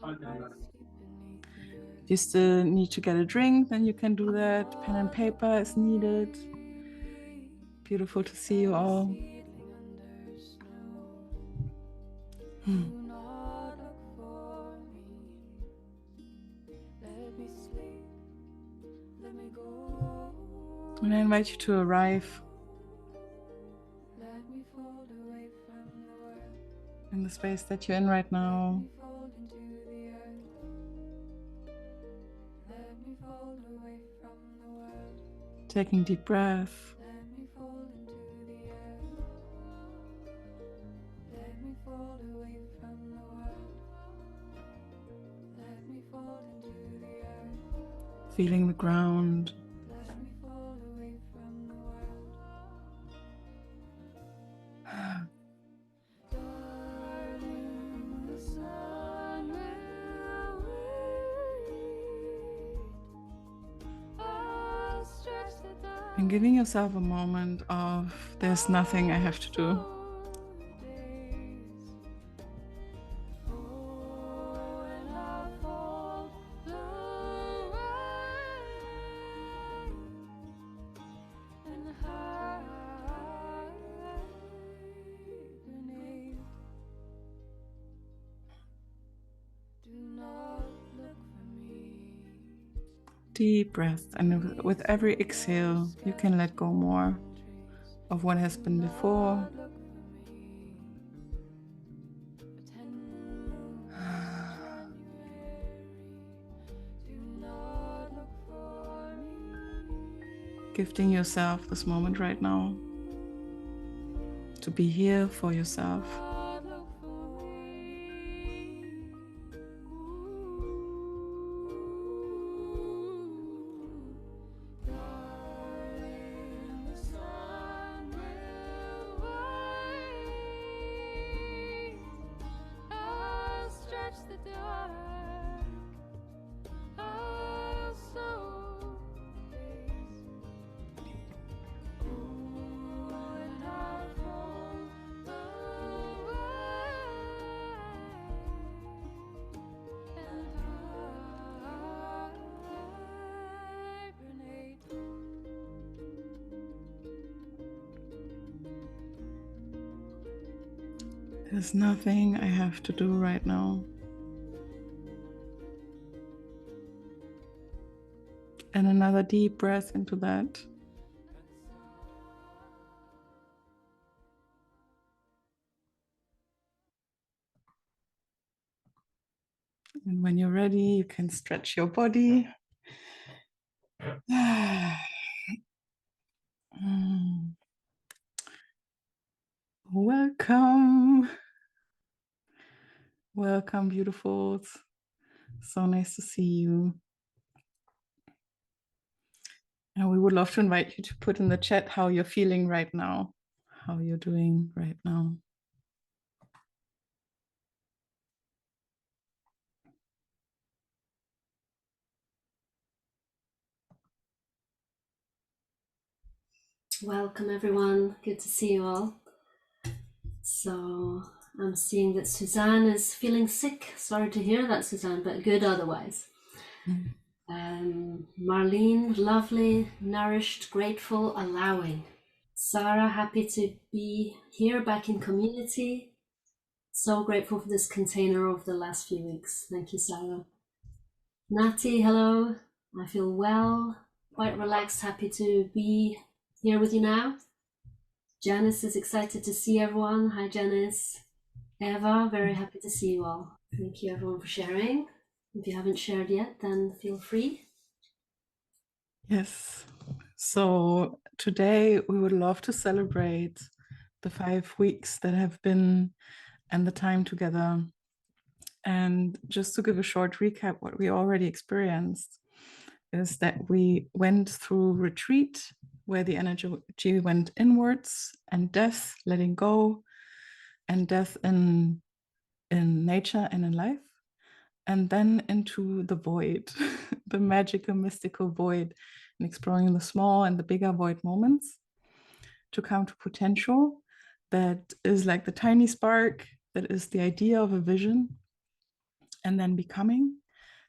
If you still need to get a drink, then you can do that. Pen and paper is needed. Beautiful to see you all. And I invite you to arrive in the space that you're in right now. Taking deep breath. Feeling the ground. And giving yourself a moment of there's nothing I have to do. Deep breath, and with every exhale, you can let go more of what has been before. Gifting yourself this moment right now to be here for yourself. There's nothing I have to do right now. And another deep breath into that. And when you're ready, you can stretch your body. Welcome. Welcome, beautifuls. So nice to see you. And we would love to invite you to put in the chat how you're feeling right now, how you're doing right now. Welcome everyone, good to see you all. So I'm seeing that Suzanne is feeling sick. Sorry to hear that, Suzanne, but good otherwise. Marlene, lovely, nourished, grateful, allowing. Sarah, happy to be here back in community. So grateful for this container over the last few weeks. Thank you, Sarah. Nati, hello. I feel well, quite relaxed, happy to be here with you now. Janice is excited to see everyone. Hi, Janice. Eva, very happy to see you all. Thank you, everyone, for sharing. If you haven't shared yet, then feel free. Yes. So today we would love to celebrate the 5 weeks that have been and the time together. And just to give a short recap, what we already experienced is that we went through retreat where the energy went inwards, and death, letting go, and death in nature and in life, and then into the void, the magical, mystical void, and exploring the small and the bigger void moments to come to potential that is like the tiny spark that is the idea of a vision. And then Becoming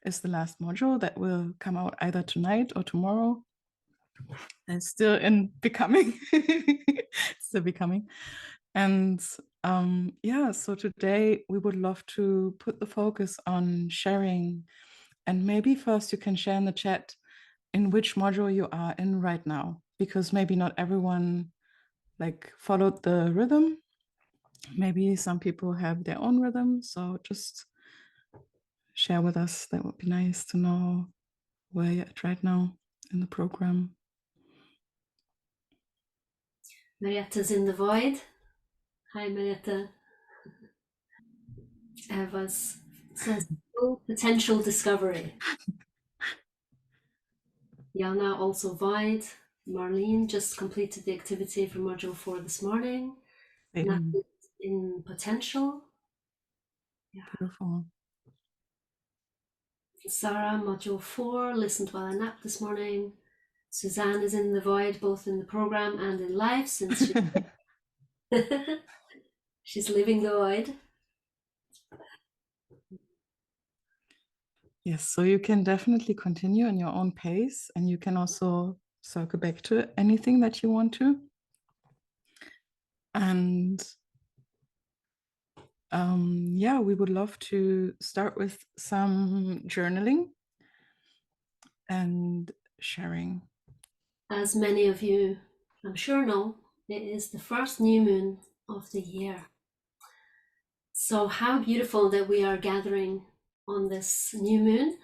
is the last module that will come out either tonight or tomorrow. And still in Becoming, still Becoming. And yeah, so today we would love to put the focus on sharing. And maybe first you can share in the chat in which module you are in right now, because maybe not everyone like followed the rhythm. Maybe some people have their own rhythm. So just share with us. That would be nice to know where you're at right now in the program. Marietta's in the void. Hi, Marietta. Eva's says full potential discovery. Jona also void. Marlene just completed the activity for module 4 this morning. Nothing in potential. Yeah. Beautiful. Sarah, module 4, listened while I napped this morning. Suzanne is in the void, both in the program and in life, since she's living the void. Yes, so you can definitely continue in your own pace, and you can also circle back to anything that you want to. And yeah, we would love to start with some journaling and sharing. As many of you, I'm sure, know, it is the first new moon of the year. So how beautiful that we are gathering on this new moon.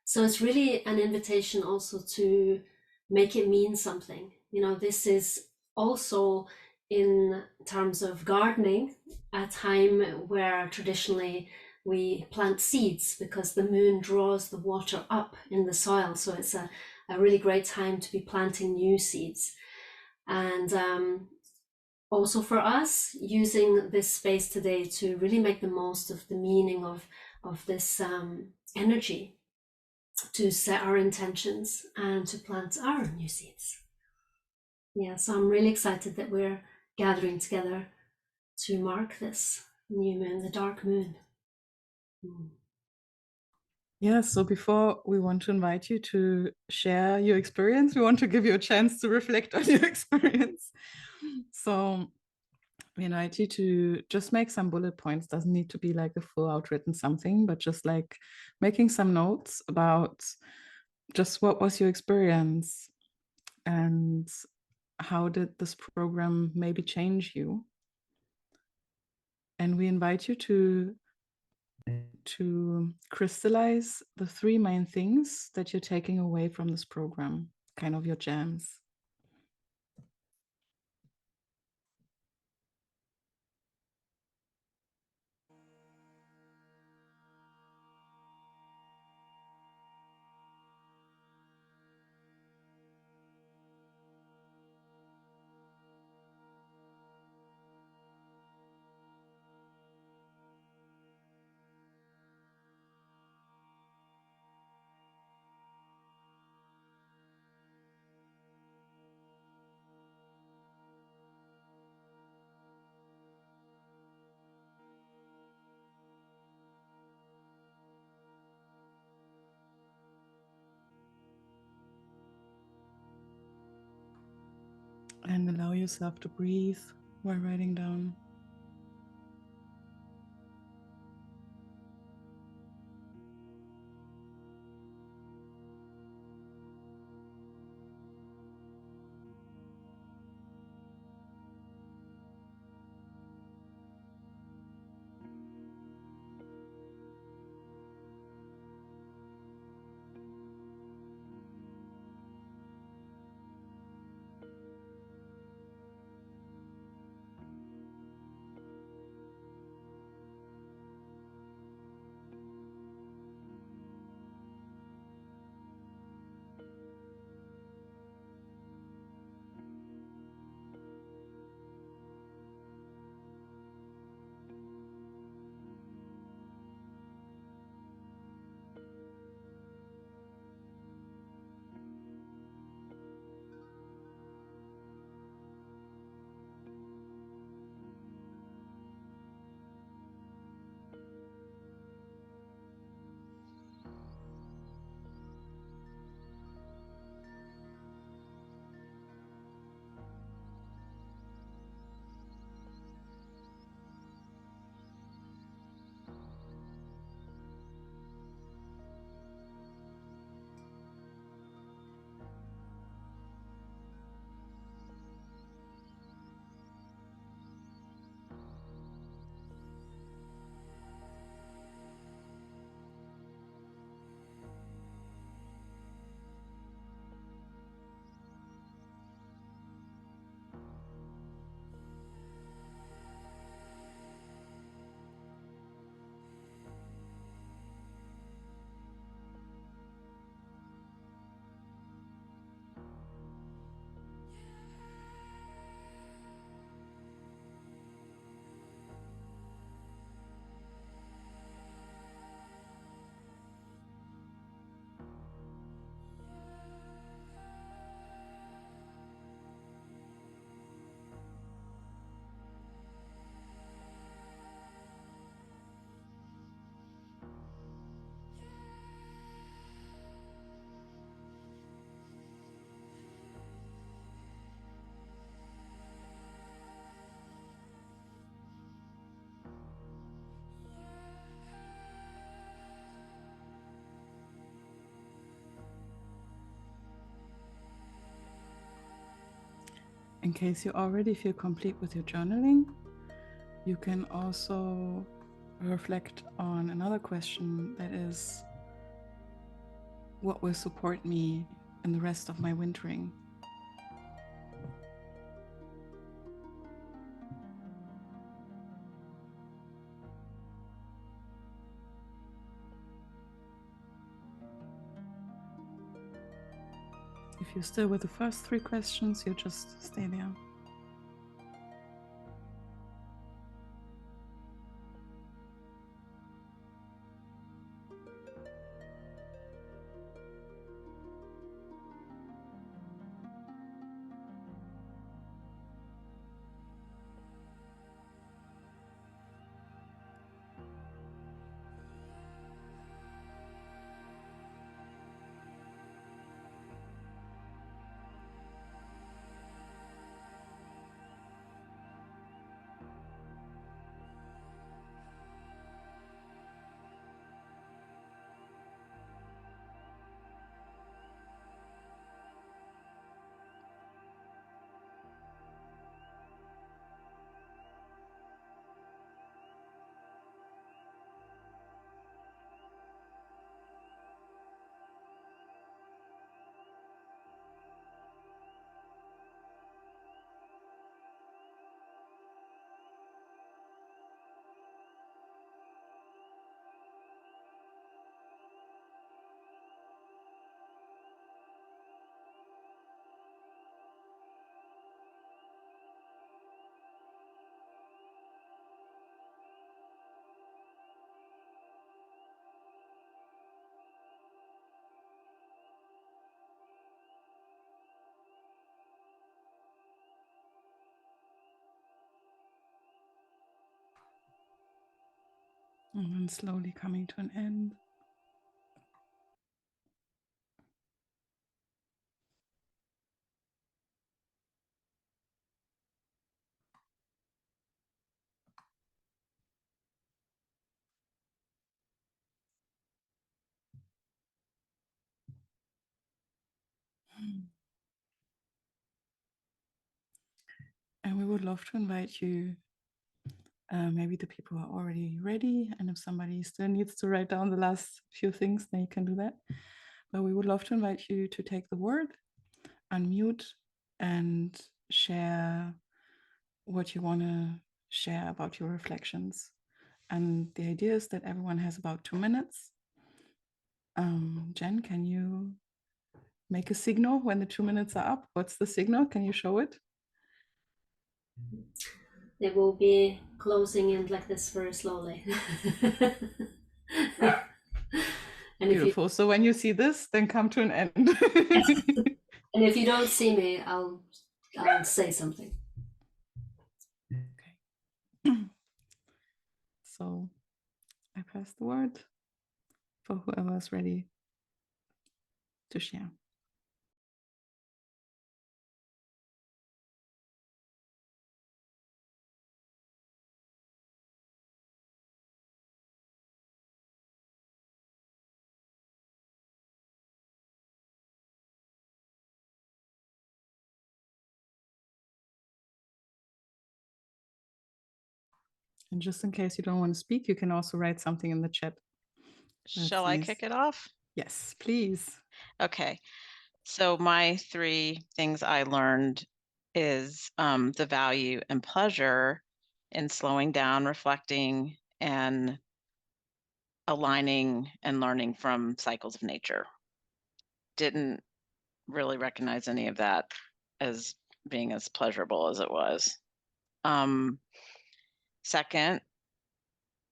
So it's really an invitation also to make it mean something. You know, this is also in terms of gardening, a time where traditionally we plant seeds because the moon draws the water up in the soil. So it's a really great time to be planting new seeds. And also for us, using this space today to really make the most of the meaning of this energy, to set our intentions and to plant our new seeds. Yeah, so I'm really excited that we're gathering together to mark this new moon, the dark moon. Yeah, so before we want to invite you to share your experience, we want to give you a chance to reflect on your experience. So we invite you to just make some bullet points. Doesn't need to be like a full out written something, but just like making some notes about just what was your experience and how did this program maybe change you. And we invite you to crystallize the three main things that you're taking away from this program, kind of your gems. And allow yourself to breathe while writing down. In case you already feel complete with your journaling, you can also reflect on another question, that is, what will support me in the rest of my wintering? If you're still with the first three questions, you just stay there. And then slowly coming to an end. And we would love to invite you, maybe the people are already ready, and if somebody still needs to write down the last few things, then you can do that. But we would love to invite you to take the word, unmute, and share what you want to share about your reflections. And the idea is that everyone has about 2 minutes. Jen, can you make a signal when the 2 minutes are up? What's the signal? Can you show it? They will be closing in like this very slowly. And Beautiful. So when you see this, then come to an end. And if you don't see me, I'll say something. Okay. So I pass the word for whoever is ready to share. And just in case you don't want to speak, you can also write something in the chat. Shall I kick it off? Yes, please. Okay. So my 3 things I learned is the value and pleasure in slowing down, reflecting, and aligning and learning from cycles of nature. Didn't really recognize any of that as being as pleasurable as it was. Second,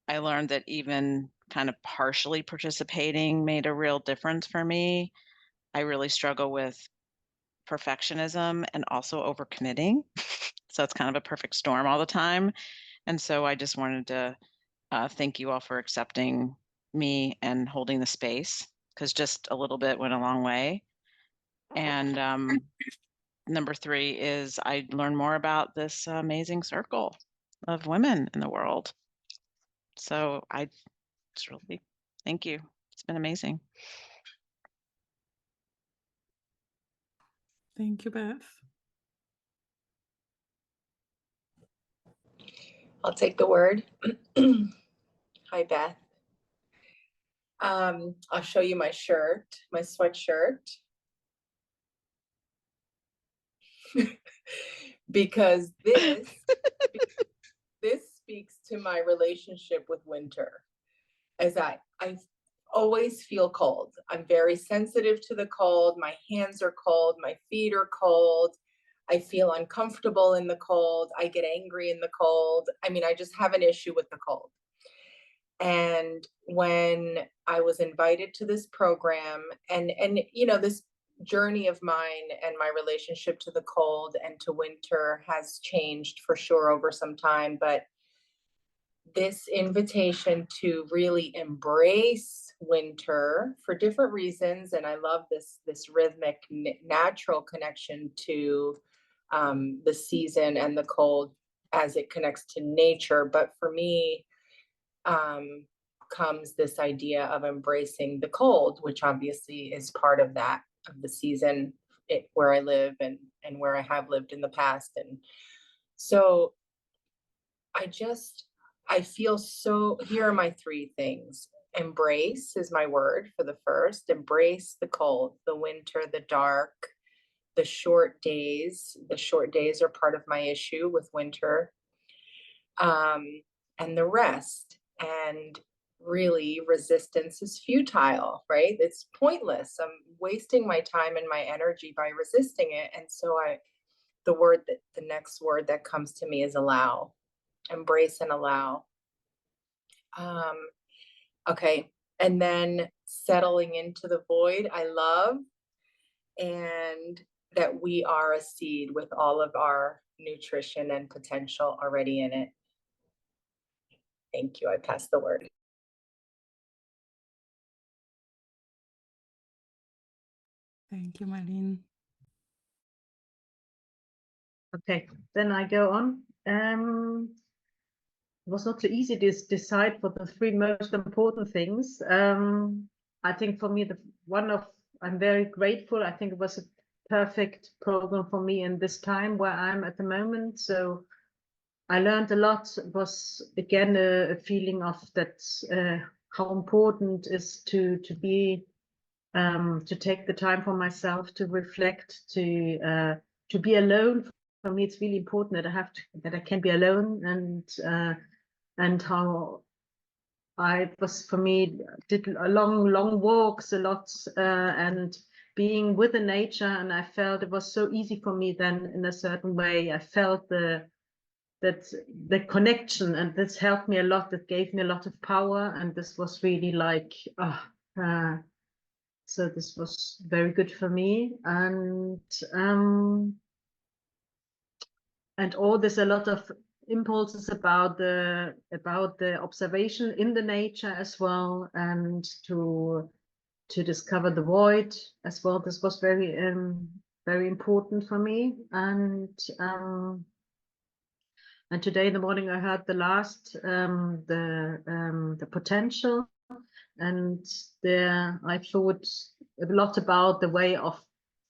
I learned that even kind of partially participating made a real difference for me. I really struggle with perfectionism and also overcommitting. So it's kind of a perfect storm all the time. And so I just wanted to thank you all for accepting me and holding the space, because just a little bit went a long way. And number 3 is I learned more about this amazing circle of women in the world. So I just really thank you. It's been amazing. Thank you, Beth. I'll take the word. Hi, Beth. I'll show you my shirt, my sweatshirt. Because this speaks to my relationship with winter. As I always feel cold. I'm very sensitive to the cold. My hands are cold. My feet are cold. I feel uncomfortable in the cold. I get angry in the cold. I mean, I just have an issue with the cold. And when I was invited to this program, and you know, this journey of mine and my relationship to the cold and to winter has changed for sure over some time, but this invitation to really embrace winter for different reasons, and I love this rhythmic natural connection to the season and the cold as it connects to nature. But for me, comes this idea of embracing the cold, which obviously is part of that, of the season where I live and where I have lived in the past. And so I feel so, here are my 3 things. Embrace is my word for the first. Embrace the cold, the winter, the dark, the short days. The short days are part of my issue with winter. And the rest. And really, resistance is futile, right? It's pointless. I'm wasting my time and my energy by resisting it. And so the next word that comes to me is allow. Embrace and allow. Okay. And then settling into the void, I love, and that we are a seed with all of our nutrition and potential already in it. Thank you. I pass the word. Thank you, Marlene. Okay, then I go on. It was not so easy to decide for the 3 most important things. I think for me, I'm very grateful. I think it was a perfect program for me in this time where I'm at the moment. So I learned a lot. It was again a feeling of that how important is to be to take the time for myself to reflect, to be alone. For me, it's really important that I can be alone, and how I was, for me, did long walks a lot, and being with the nature, and I felt it was so easy for me then in a certain way. I felt the connection, and this helped me a lot. That gave me a lot of power, and this was really like so this was very good for me. And all there's a lot of impulses about the observation in the nature as well, and to discover the void as well. This was very very important for me. And today in the morning I heard the last the potential, and there I thought a lot about the way of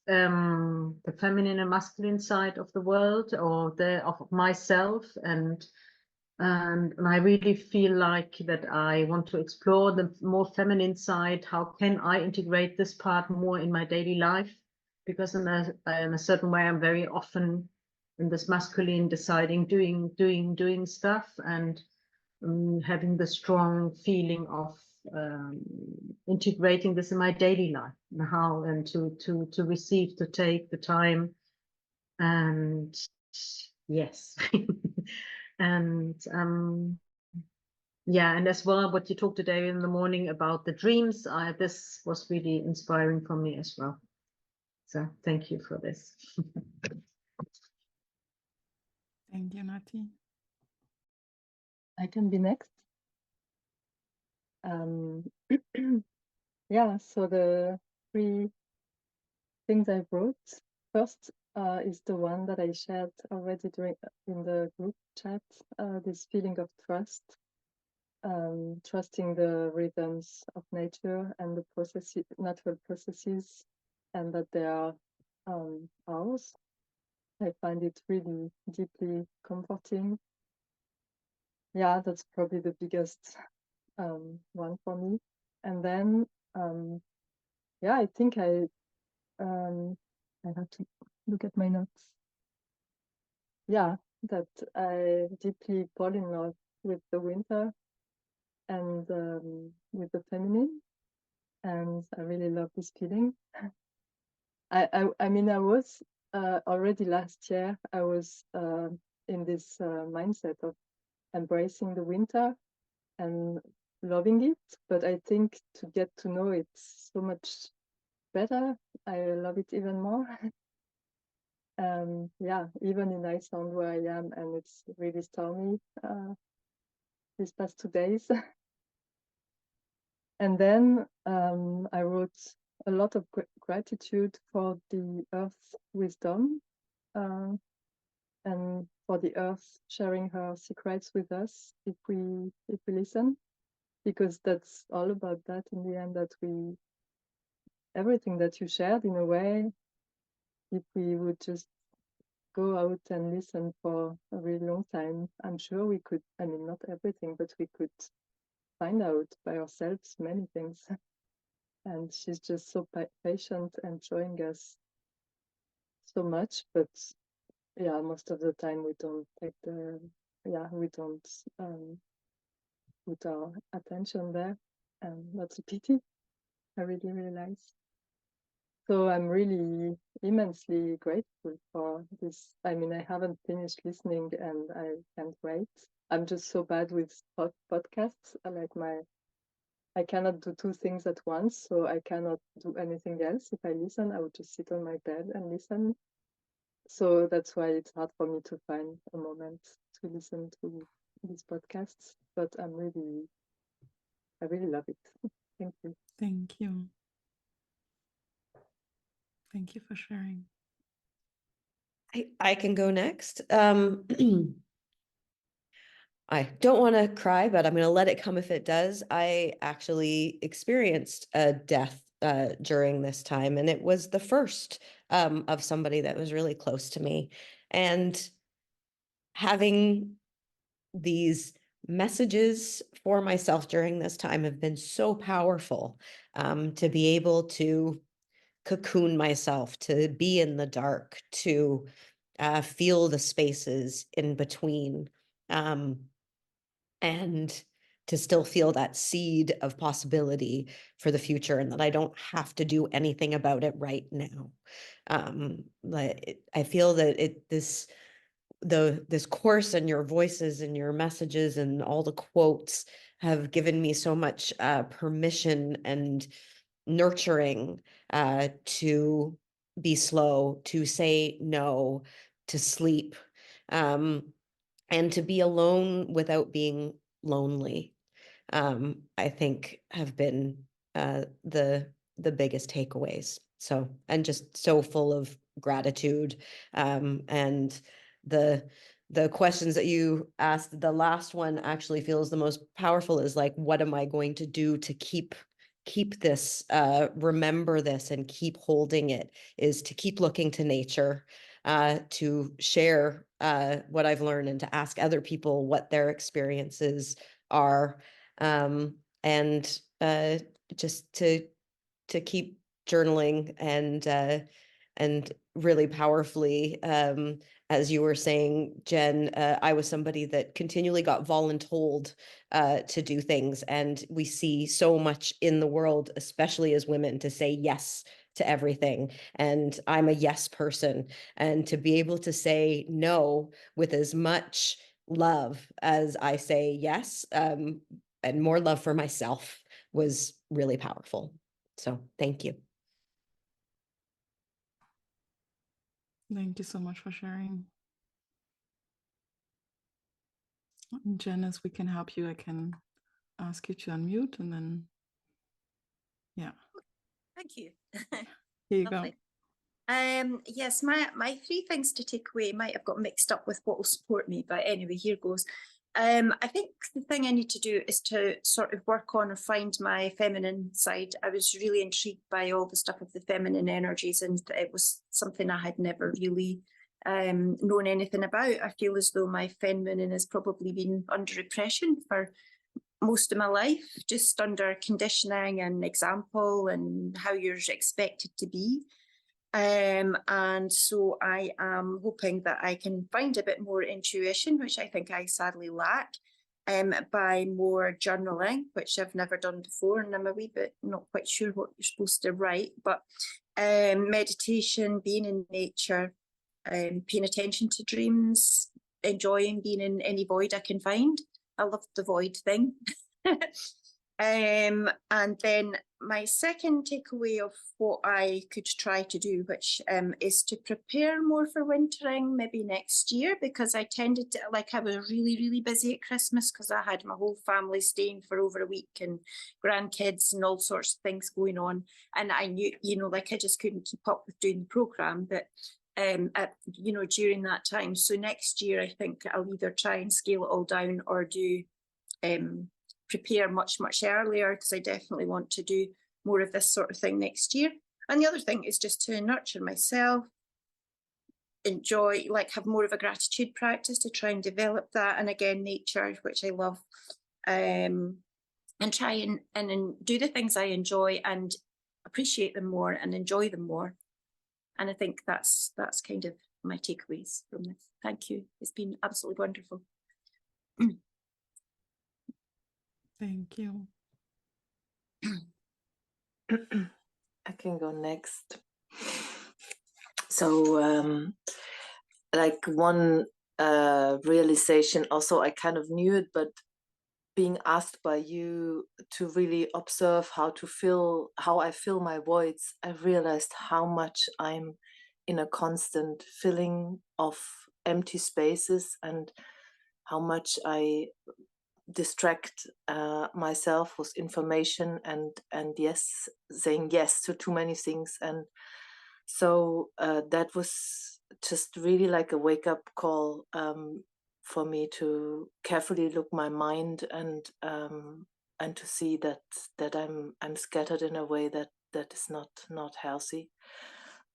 the feminine and masculine side of the world, or of myself, and I really feel like that I want to explore the more feminine side. How can I integrate this part more in my daily life? Because in a certain way I'm very often this masculine deciding, doing stuff, and having the strong feeling of integrating this in my daily life, and how, and to receive, to take the time, and yes. And yeah, and as well, what you talked today in the morning about the dreams, this was really inspiring for me as well. So thank you for this. Thank you, Nati. I can be next. Yeah, so the 3 things I wrote first is the one that I shared already in the group chat, this feeling of trust, trusting the rhythms of nature and the processes, natural processes, and that they are ours. I find it really deeply comforting. Yeah, that's probably the biggest one for me. And then, yeah, I think I have to look at my notes. Yeah, that I deeply fall in love with the winter and with the feminine, and I really love this feeling. I mean, I was already last year, I was in this mindset of embracing the winter and loving it, but I think to get to know it so much better, I love it even more. Yeah, even in Iceland where I am, and it's really stormy these past 2 days. And then I wrote a lot of gratitude for the earth's wisdom, and for the earth sharing her secrets with us if we listen, because that's all about that in the end, that everything that you shared, in a way, if we would just go out and listen for a really long time, I'm sure we could, I mean, not everything, but we could find out by ourselves many things. And she's just so patient and showing us so much, but yeah, most of the time we don't take we don't put our attention there, and that's a pity. I really realize. So I'm really immensely grateful for this. I mean, I haven't finished listening and I can't wait. I'm just so bad with podcasts. I cannot do 2 things at once, so I cannot do anything else. If I listen, I would just sit on my bed and listen. So that's why it's hard for me to find a moment to listen to these podcasts. But I really love it. Thank you. Thank you. Thank you for sharing. I can go next. I don't want to cry, but I'm going to let it come if it does. I actually experienced a death during this time, and it was the first of somebody that was really close to me. And having these messages for myself during this time have been so powerful, to be able to cocoon myself, to be in the dark, to feel the spaces in between, and to still feel that seed of possibility for the future, and that I don't have to do anything about it right now. I feel that this course and your voices and your messages and all the quotes have given me so much permission and nurturing to be slow, to say no, to sleep, and to be alone without being lonely. I think have been the biggest takeaways. So, and just so full of gratitude, and the questions that you asked, the last one actually feels the most powerful, is like, what am I going to do to keep this, remember this and keep holding it, is to keep looking to nature, to share what I've learned, and to ask other people what their experiences are, and just to keep journaling, and really powerfully, as you were saying, Jen, I was somebody that continually got voluntold to do things. And we see so much in the world, especially as women, to say yes to everything. And I'm a yes person. And to be able to say no with as much love as I say yes, and more love for myself, was really powerful. So thank you. Thank you so much for sharing. Jen, as we can help you, I can ask you to unmute and then, yeah. Thank you. Here you Lovely. go. Yes, my three things to take away might have got mixed up with what will support me, but anyway, here goes. I think the thing I need to do is to sort of work on or find my feminine side. I was really intrigued by all the stuff of the feminine energies, and it was something I had never really known anything about. I feel as though my feminine has probably been under repression for most of my life, just under conditioning and example and how you're expected to be. And so I am hoping that I can find a bit more intuition, which I think I sadly lack, by more journaling, which I've never done before, and I'm a wee bit not quite sure what you're supposed to write, but meditation, being in nature, paying attention to dreams, enjoying being in any void I can find. I love the void thing. And then my second takeaway of what I could try to do, which is to prepare more for wintering maybe next year, because I tended to, like, I was really, really busy at Christmas because I had my whole family staying for over a week and grandkids and all sorts of things going on. And I knew, you know, like I just couldn't keep up with doing the programme, but you know, during that time. So next year, I think I'll either try and scale it all down or do prepare much earlier, because I definitely want to do more of this sort of thing next year. And the other thing is just to nurture myself, enjoy, like, have more of a gratitude practice to try and develop that. And again, nature, which I love, and try and do the things I enjoy and appreciate them more and enjoy them more. And I think that's kind of my takeaways from this. Thank you. It's been absolutely wonderful. Thank you. I can go next. So like one realization, also I kind of knew it, but being asked by you to really observe how I fill my voids, I realized how much I'm in a constant filling of empty spaces, and how much I distract myself with information and yes, saying yes to too many things. And so that was just really like a wake-up call for me to carefully look my mind and to see that I'm scattered in a way that is not healthy.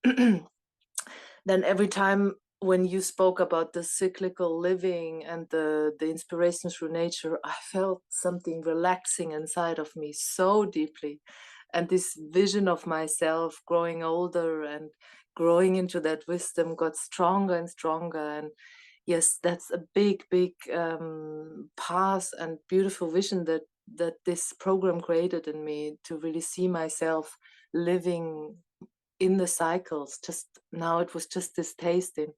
Then every time when you spoke about the cyclical living and the inspiration through nature, I felt something relaxing inside of me so deeply. And this vision of myself growing older and growing into that wisdom got stronger and stronger. And yes, that's a big path and beautiful vision that this program created in me, to really see myself living in the cycles. Just now it was just this taste in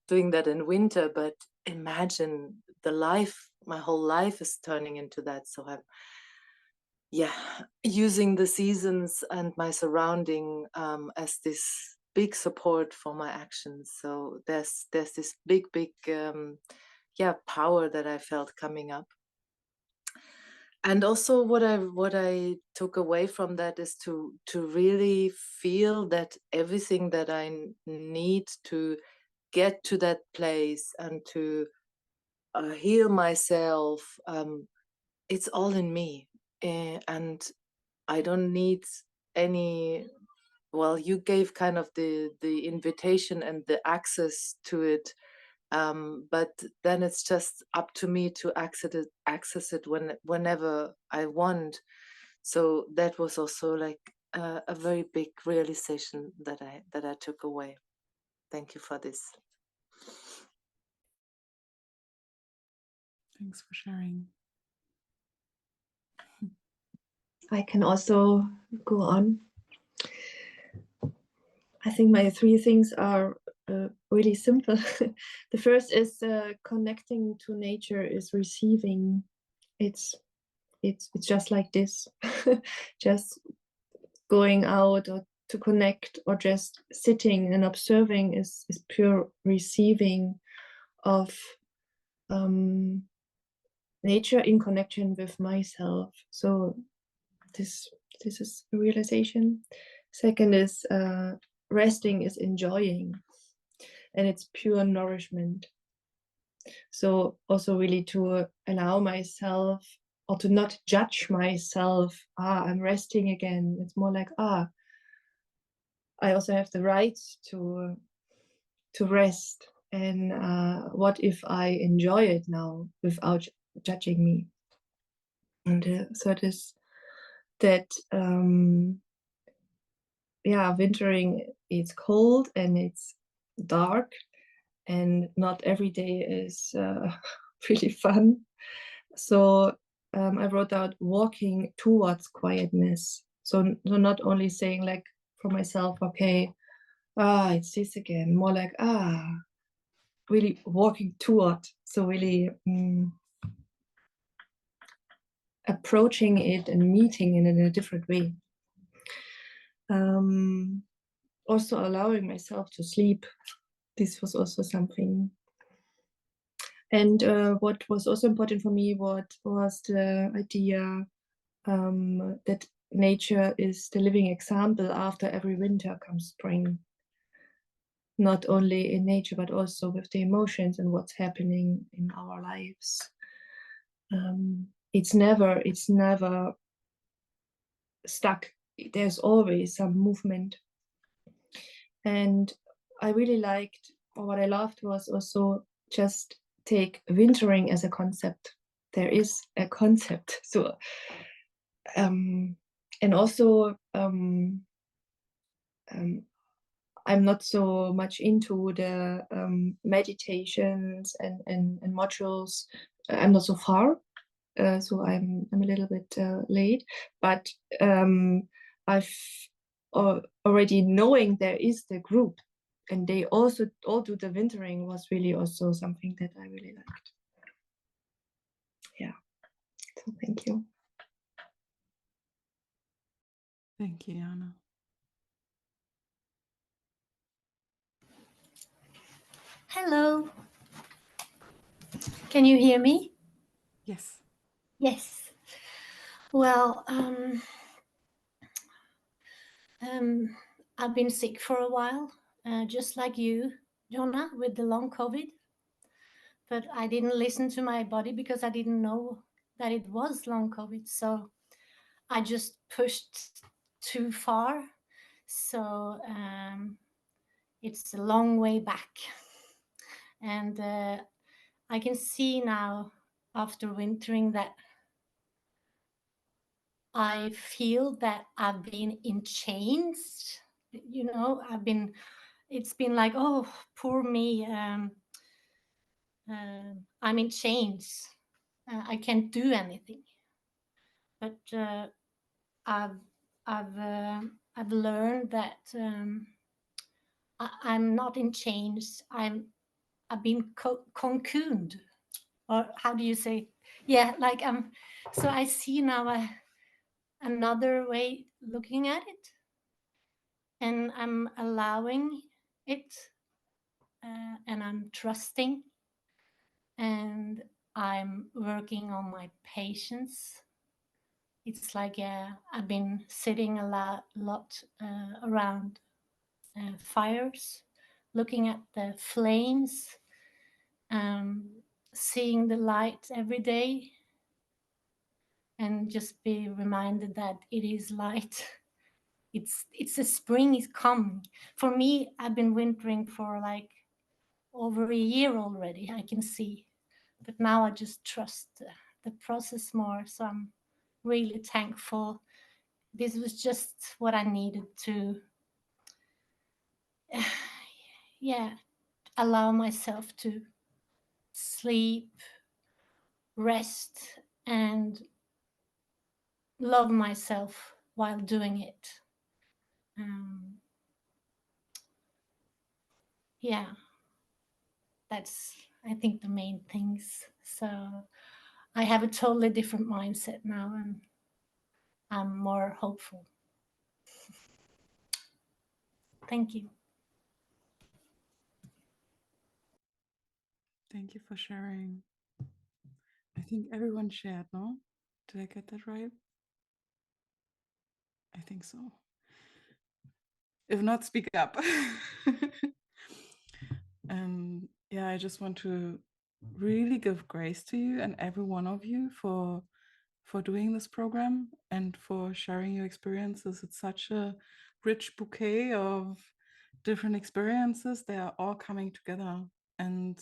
doing that in winter, but imagine the life, my whole life is turning into that. So I'm using the seasons and my surrounding as this big support for my actions. So there's this big power that I felt coming up. And also what I took away from that is to really feel that everything that I need to get to that place and to heal myself, it's all in me. And I don't need any, well, you gave kind of the invitation and the access to it. But then it's just up to me to access it whenever I want. So that was also like a very big realization that I took away. Thank you for this. Thanks for sharing. I can also go on. I think my 3 things are really simple. The first is connecting to nature is receiving. It's just like this. Just going out or to connect or just sitting and observing is pure receiving of nature in connection with myself. So this is a realization. Second is resting is enjoying, and it's pure nourishment. So also really to allow myself or to not judge myself. I'm resting again. It's more like I also have the right to rest. And what if I enjoy it now without judging me? And the third is that wintering, it's cold and it's dark, and not every day is really fun. So I wrote out walking towards quietness. So not only saying like for myself, okay, it's this again, more like really walking toward. So really approaching it and meeting it in a different way. Also allowing myself to sleep. This was also something. And what was also important for me, was the idea that nature is the living example. After every winter comes spring. Not only in nature, but also with the emotions and what's happening in our lives. It's never stuck. There's always some movement. And I really liked, or what I loved was also just take wintering as a concept. There is a concept. So, and also, I'm not so much into the meditations and modules. I'm not so far, so I'm a little bit late. But I've already knowing there is the group, and they also all do the wintering, was really also something that I really liked. Yeah. So thank you. Thank you, Jona. Hello. Can you hear me? Yes. Yes. Well, I've been sick for a while, just like you, Jona, with the long COVID. But I didn't listen to my body because I didn't know that it was long COVID. So I just pushed too far. So it's a long way back. And I can see now after wintering that I feel that I've been in chains. You know, it's been like, oh, poor me. I'm in chains. I can't do anything. But I've learned that I'm not in chains. I've been cocooned, or how do you say? Yeah, like so I see now another way looking at it, and I'm allowing it, and I'm trusting, and I'm working on my patience. It's like I've been sitting a lot around fires, looking at the flames, seeing the light every day, and just be reminded that it is light. It's a spring is coming. For me, I've been wintering for like over a year already, I can see. But now I just trust the process more. So I'm really thankful this was just what I needed to, yeah, allow myself to sleep, rest, and love myself while doing it. Yeah, that's, I think, the main things. So I have a totally different mindset now, and I'm more hopeful. Thank you. Thank you for sharing. I think everyone shared, no? Did I get that right? I think so. If not, speak up. And yeah, I just want to really give grace to you and every one of you for doing this program and for sharing your experiences. It's such a rich bouquet of different experiences. They are all coming together, and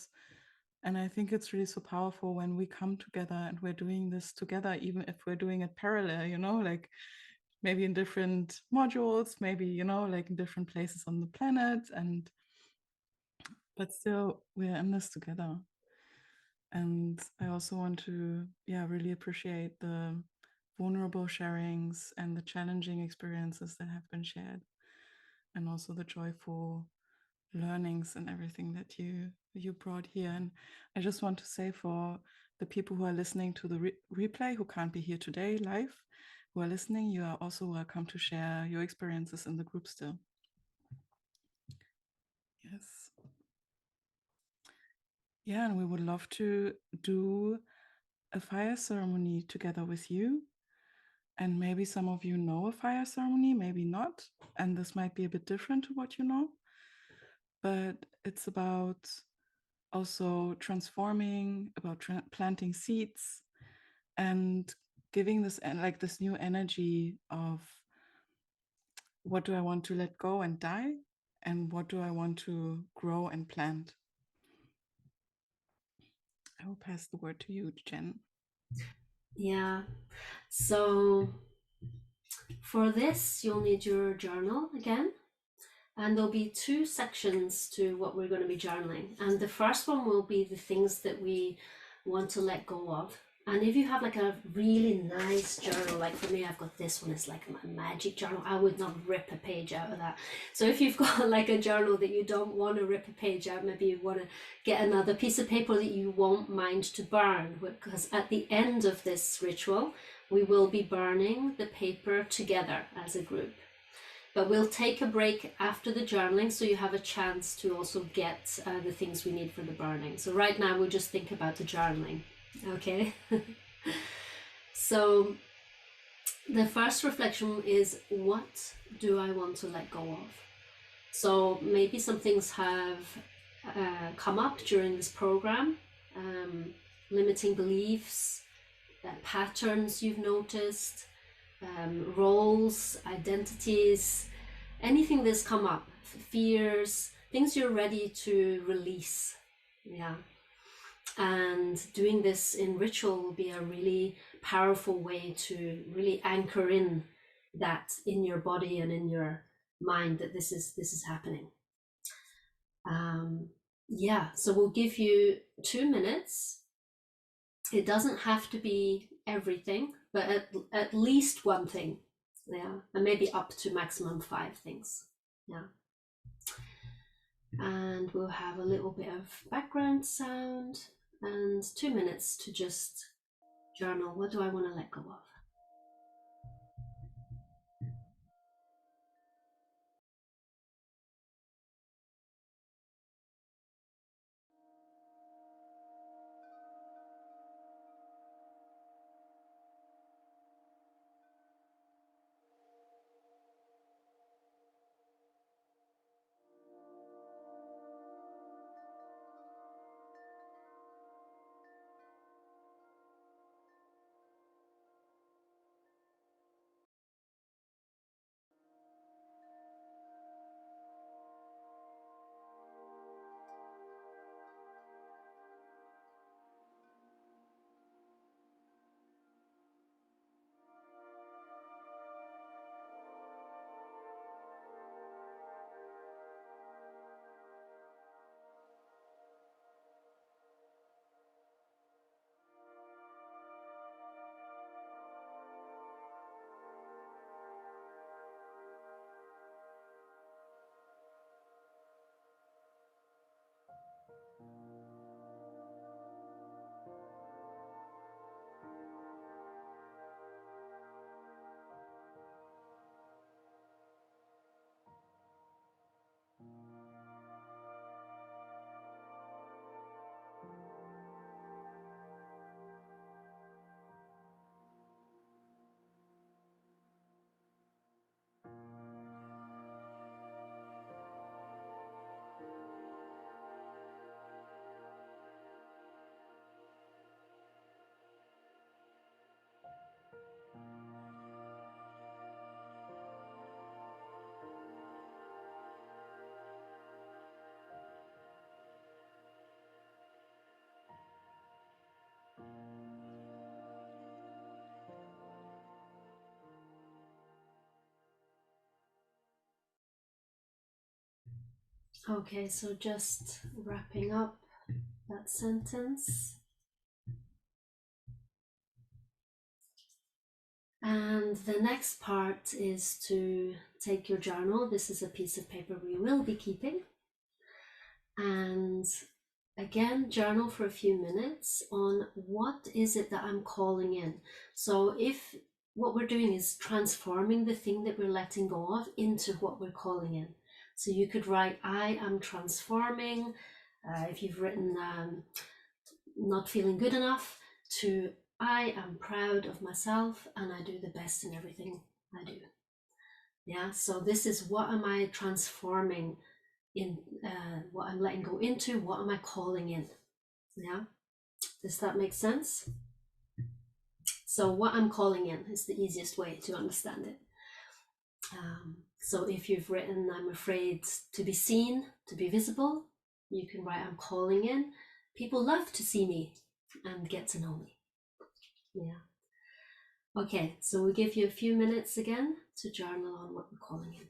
I think it's really so powerful when we come together and we're doing this together, even if we're doing it parallel, you know, like maybe in different modules, maybe, you know, like in different places on the planet, and but still we're in this together. And I also want to, yeah, really appreciate the vulnerable sharings and the challenging experiences that have been shared, and also the joyful learnings and everything that you brought here. And I just want to say, for the people who are listening to the replay who can't be here today live, who are listening, you are also welcome to share your experiences in the group still. Yes. Yeah, and we would love to do a fire ceremony together with you. And maybe some of you know a fire ceremony, maybe not. And this might be a bit different to what you know. But it's about also transforming, about planting seeds and giving this like this new energy of what do I want to let go and die, and what do I want to grow and plant. I will pass the word to you, Jen. Yeah, so for this, you'll need your journal again. And there'll be two sections to what we're going to be journaling. And the first one will be the things that we want to let go of. And if you have like a really nice journal, like for me, I've got this one, it's like my magic journal. I would not rip a page out of that. So if you've got like a journal that you don't want to rip a page out, maybe you want to get another piece of paper that you won't mind to burn, because at the end of this ritual, we will be burning the paper together as a group. But we'll take a break after the journaling, so you have a chance to also get the things we need for the burning. So right now we'll just think about the journaling, okay? So the first reflection is, what do I want to let go of? So maybe some things have come up during this program, limiting beliefs, patterns you've noticed, roles, identities, anything that's come up, fears, things you're ready to release. Yeah. And doing this in ritual will be a really powerful way to really anchor in that in your body and in your mind, that this is happening. Yeah, so we'll give you 2 minutes. It doesn't have to be everything, but at least one thing. Yeah, and maybe up to maximum 5 things. Yeah. And we'll have a little bit of background sound and 2 minutes to just journal. What do I want to let go of? Okay, so just wrapping up that sentence. And the next part is to take your journal. This is a piece of paper we will be keeping. And again, journal for a few minutes on what is it that I'm calling in. So if what we're doing is transforming the thing that we're letting go of into what we're calling in. So you could write, I am transforming, if you've written not feeling good enough, to I am proud of myself and I do the best in everything I do. Yeah, so this is what am I transforming in, what I'm letting go into, what am I calling in? Yeah, does that make sense? So what I'm calling in is the easiest way to understand it. So if you've written, I'm afraid to be seen, to be visible, you can write, I'm calling in. People love to see me and get to know me. Yeah. Okay, so we'll give you a few minutes again to journal on what we're calling in.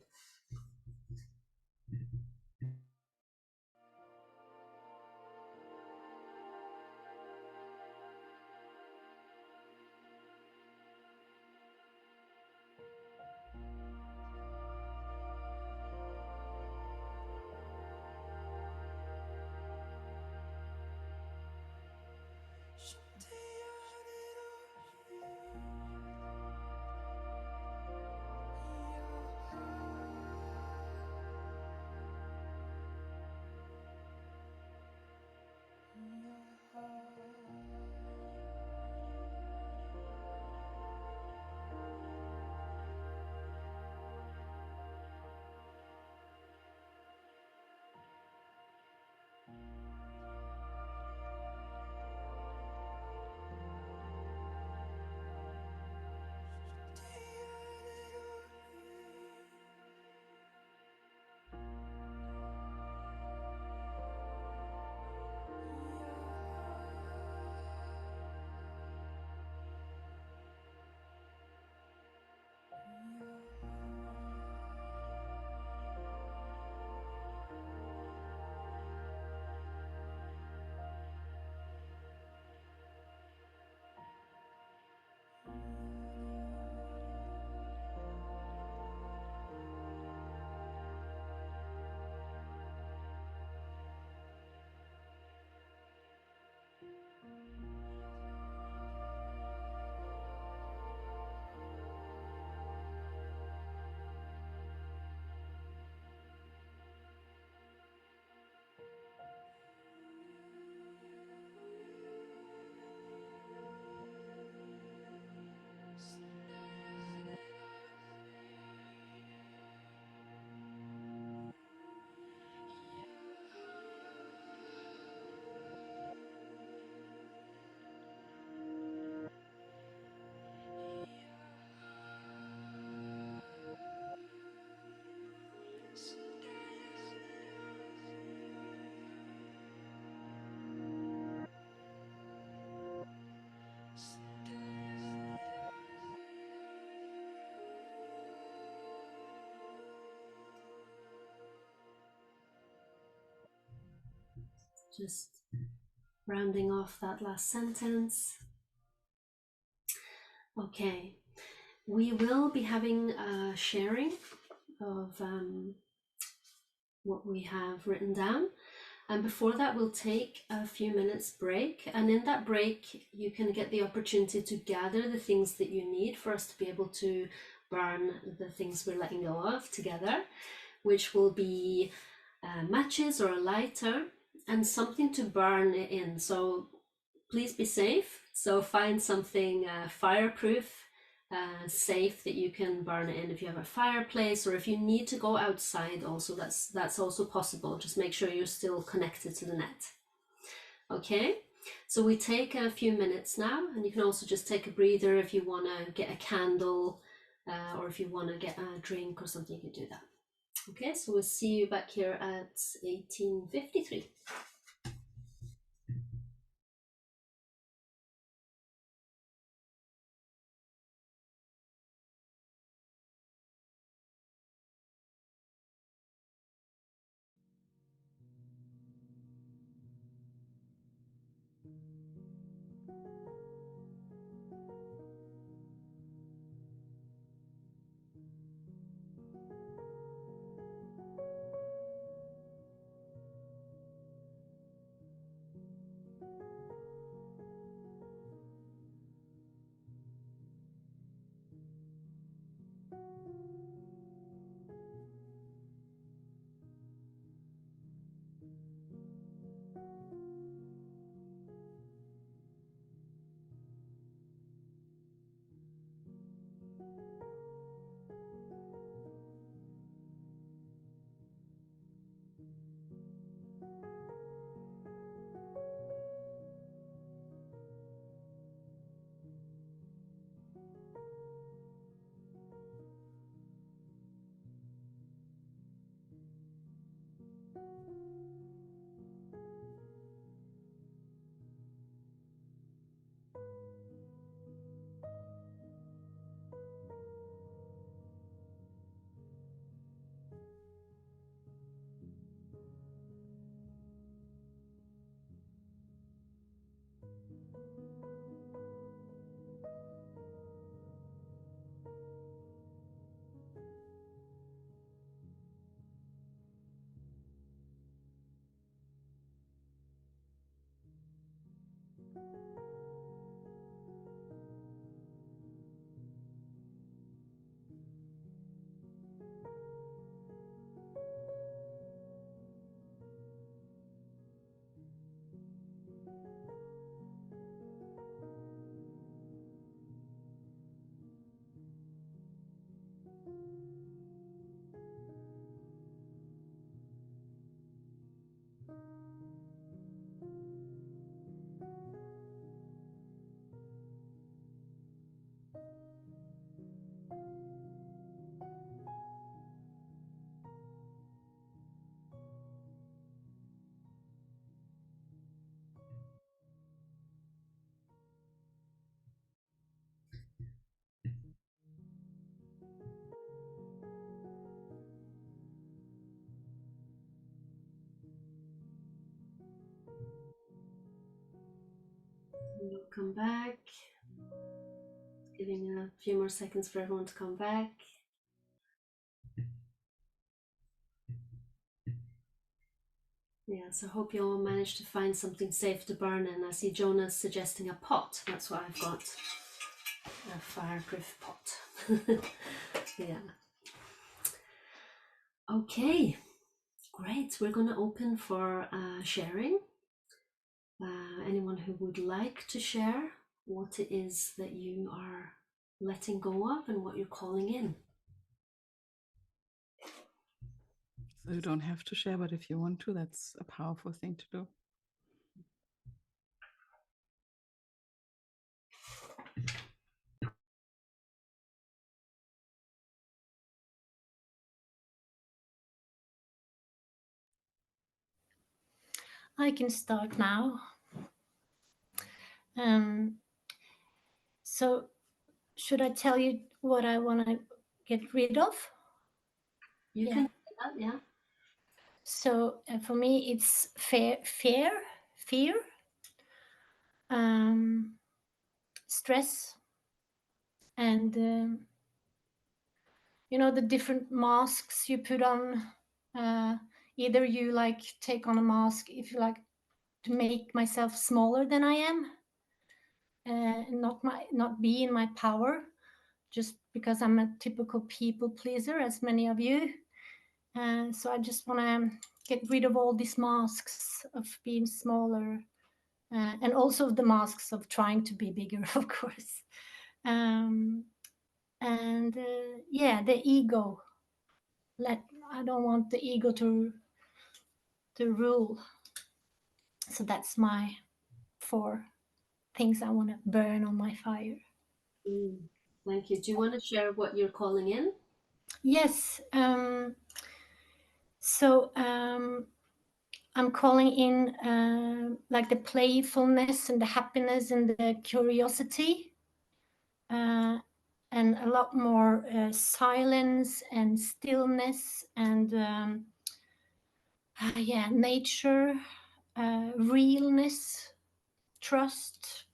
Just rounding off that last sentence. Okay, we will be having a sharing of what we have written down. And before that, we'll take a few minutes break. And in that break, you can get the opportunity to gather the things that you need for us to be able to burn the things we're letting go of together, which will be matches or a lighter and something to burn it in. So please be safe. So find something fireproof, safe that you can burn it in. If you have a fireplace or if you need to go outside also, that's also possible. Just make sure you're still connected to the net. Okay, so we take a few minutes now, and you can also just take a breather if you want to get a candle or if you want to get a drink or something, you can do that. Okay, so we'll see you back here at 18:53. We'll come back. Giving a few more seconds for everyone to come back. Yeah, so I hope you all managed to find something safe to burn in. I see Jona's suggesting a pot. That's what I've got. A fireproof pot. Yeah. Okay, great. We're going to open for sharing. Anyone who would like to share what it is that you are letting go of and what you're calling in. So you don't have to share, but if you want to, that's a powerful thing to do. I can start now. So should I tell you what I want to get rid of? You can do that, yeah. So for me, it's fear, stress, and you know, the different masks you put on. Either you like take on a mask if you like to make myself smaller than I am, not be in my power, just because I'm a typical people pleaser, as many of you. So I just want to get rid of all these masks of being smaller, and also the masks of trying to be bigger, of course. And yeah, the ego. I don't want the ego to rule. So that's my 4 things I want to burn on my fire. Thank you. Do you want to share what you're calling in? Yes. So I'm calling in like the playfulness and the happiness and the curiosity, and a lot more silence and stillness and nature, realness, trust,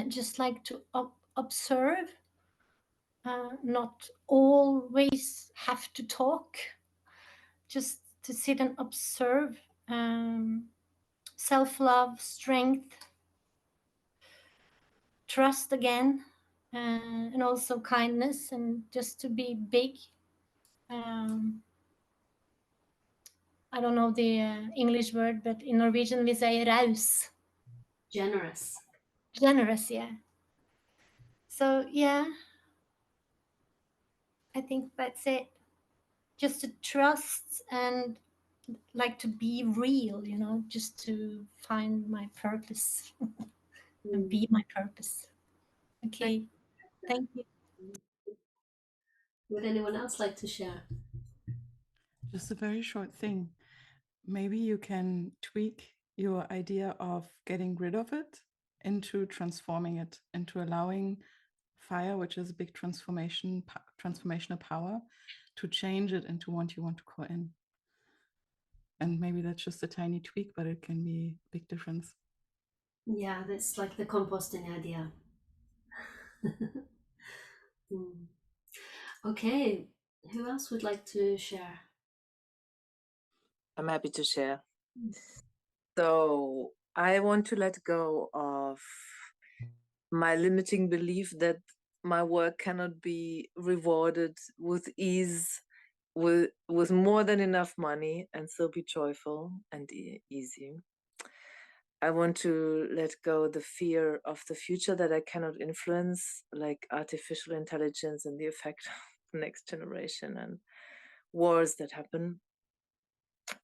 just like to observe, not always have to talk, just to sit and observe, self-love, strength, trust again, and also kindness, and just to be big. I don't know the English word, but in Norwegian we say raus. Generous. Generous, yeah. So yeah, I think that's it. Just to trust and like to be real, you know, just to find my purpose and be my purpose. Okay, thank you. Would anyone else like to share? Just a very short thing. Maybe you can tweak your idea of getting rid of it into transforming it, into allowing fire, which is a big transformational power, to change it into what you want to call in. And maybe that's just a tiny tweak, but it can be a big difference. Yeah, that's like the composting idea. Okay, who else would like to share? I'm happy to share. So I want to let go of my limiting belief that my work cannot be rewarded with ease, with more than enough money, and still be joyful and easy. I want to let go the fear of the future that I cannot influence, like artificial intelligence and the effect of the next generation and wars that happen.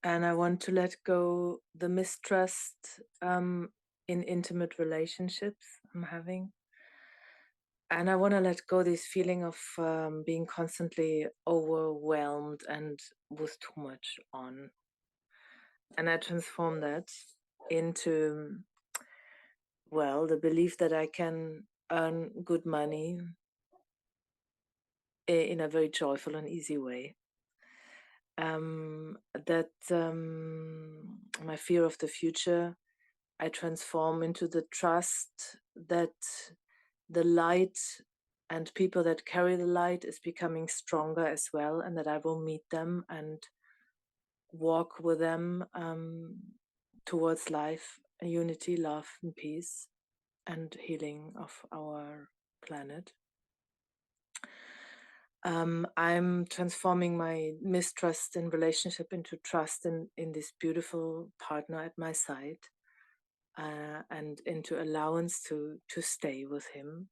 And I want to let go the mistrust in intimate relationships I'm having. And I want to let go this feeling of being constantly overwhelmed and with too much on. And I transform that into, well, the belief that I can earn good money in a very joyful and easy way. That my fear of the future, I transform into the trust that the light and people that carry the light is becoming stronger as well, and that I will meet them and walk with them towards life, unity, love, and peace, and healing of our planet. I'm transforming my mistrust in relationship into trust in this beautiful partner at my side, and into allowance to stay with him.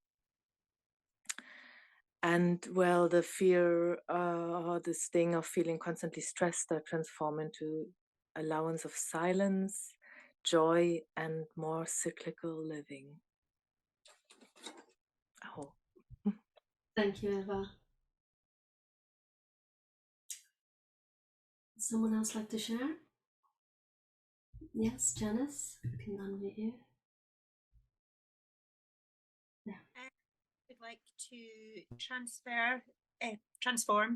And well, the fear, this thing of feeling constantly stressed, I transform into allowance of silence, joy, and more cyclical living. Oh. Thank you, Eva. Someone else like to share? Yes, Janice, I can unmute you. Yeah. I'd like to transform,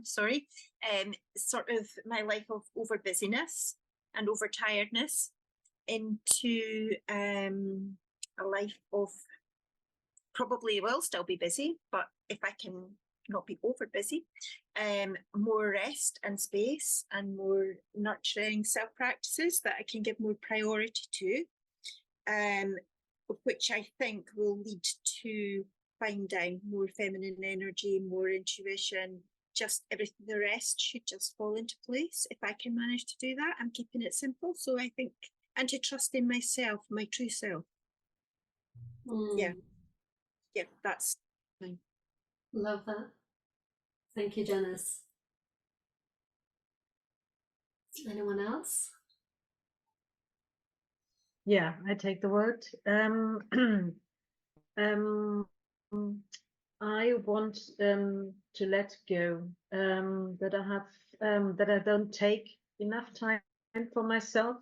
sort of my life of over busyness and over tiredness into a life of probably will still be busy, but if I can not be over busy, more rest and space and more nurturing self practices that I can give more priority to, which I think will lead to finding more feminine energy, more intuition, just everything. The rest should just fall into place if I can manage to do that. I'm keeping it simple, so I think, and to trust in myself, my true self. Yeah, that's fine. Love that. Thank you, Janice. Anyone else? Yeah, I take the word. I want to let go that I have that I don't take enough time for myself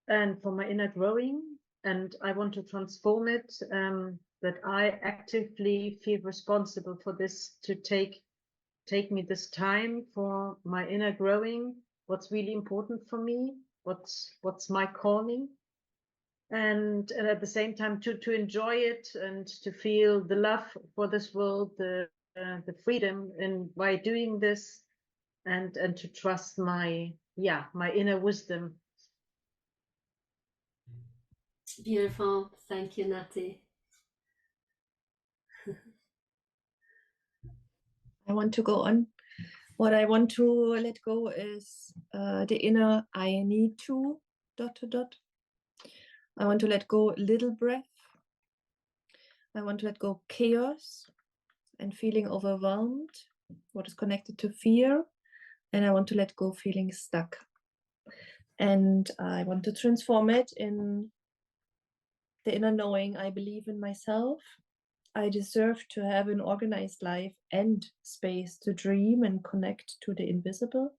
and for my inner growing, and I want to transform it, that I actively feel responsible for this, to take me this time for my inner growing, what's really important for me, what's my calling. and at the same time to enjoy it and to feel the love for this world, the freedom in by doing this, and to trust my inner wisdom. Beautiful. Thank you, Nati. I want to go on. What I want to let go is the inner I need to ... I want to let go little breath. I want to let go chaos and feeling overwhelmed, what is connected to fear. And I want to let go feeling stuck. And I want to transform it in the inner knowing I believe in myself. I deserve to have an organized life and space to dream and connect to the invisible.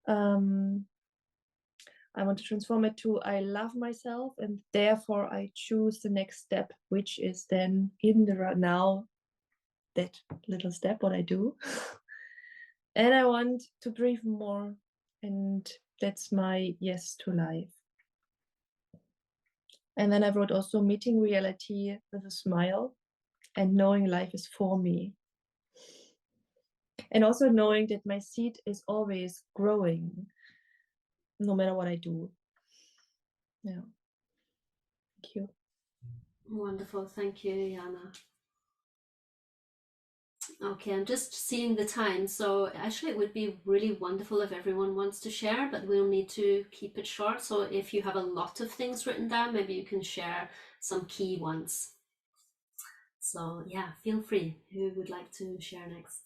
I want to transform it to I love myself, and therefore I choose the next step, which is then in the now, that little step, what I do. And I want to breathe more, and that's my yes to life. And then I wrote also meeting reality with a smile and knowing life is for me. And also knowing that my seed is always growing, no matter what I do. Yeah. Thank you. Wonderful. Thank you, Jana. Okay, I'm just seeing the time. So actually it would be really wonderful if everyone wants to share, but we'll need to keep it short. So if you have a lot of things written down, maybe you can share some key ones. So yeah, feel free. Who would like to share next?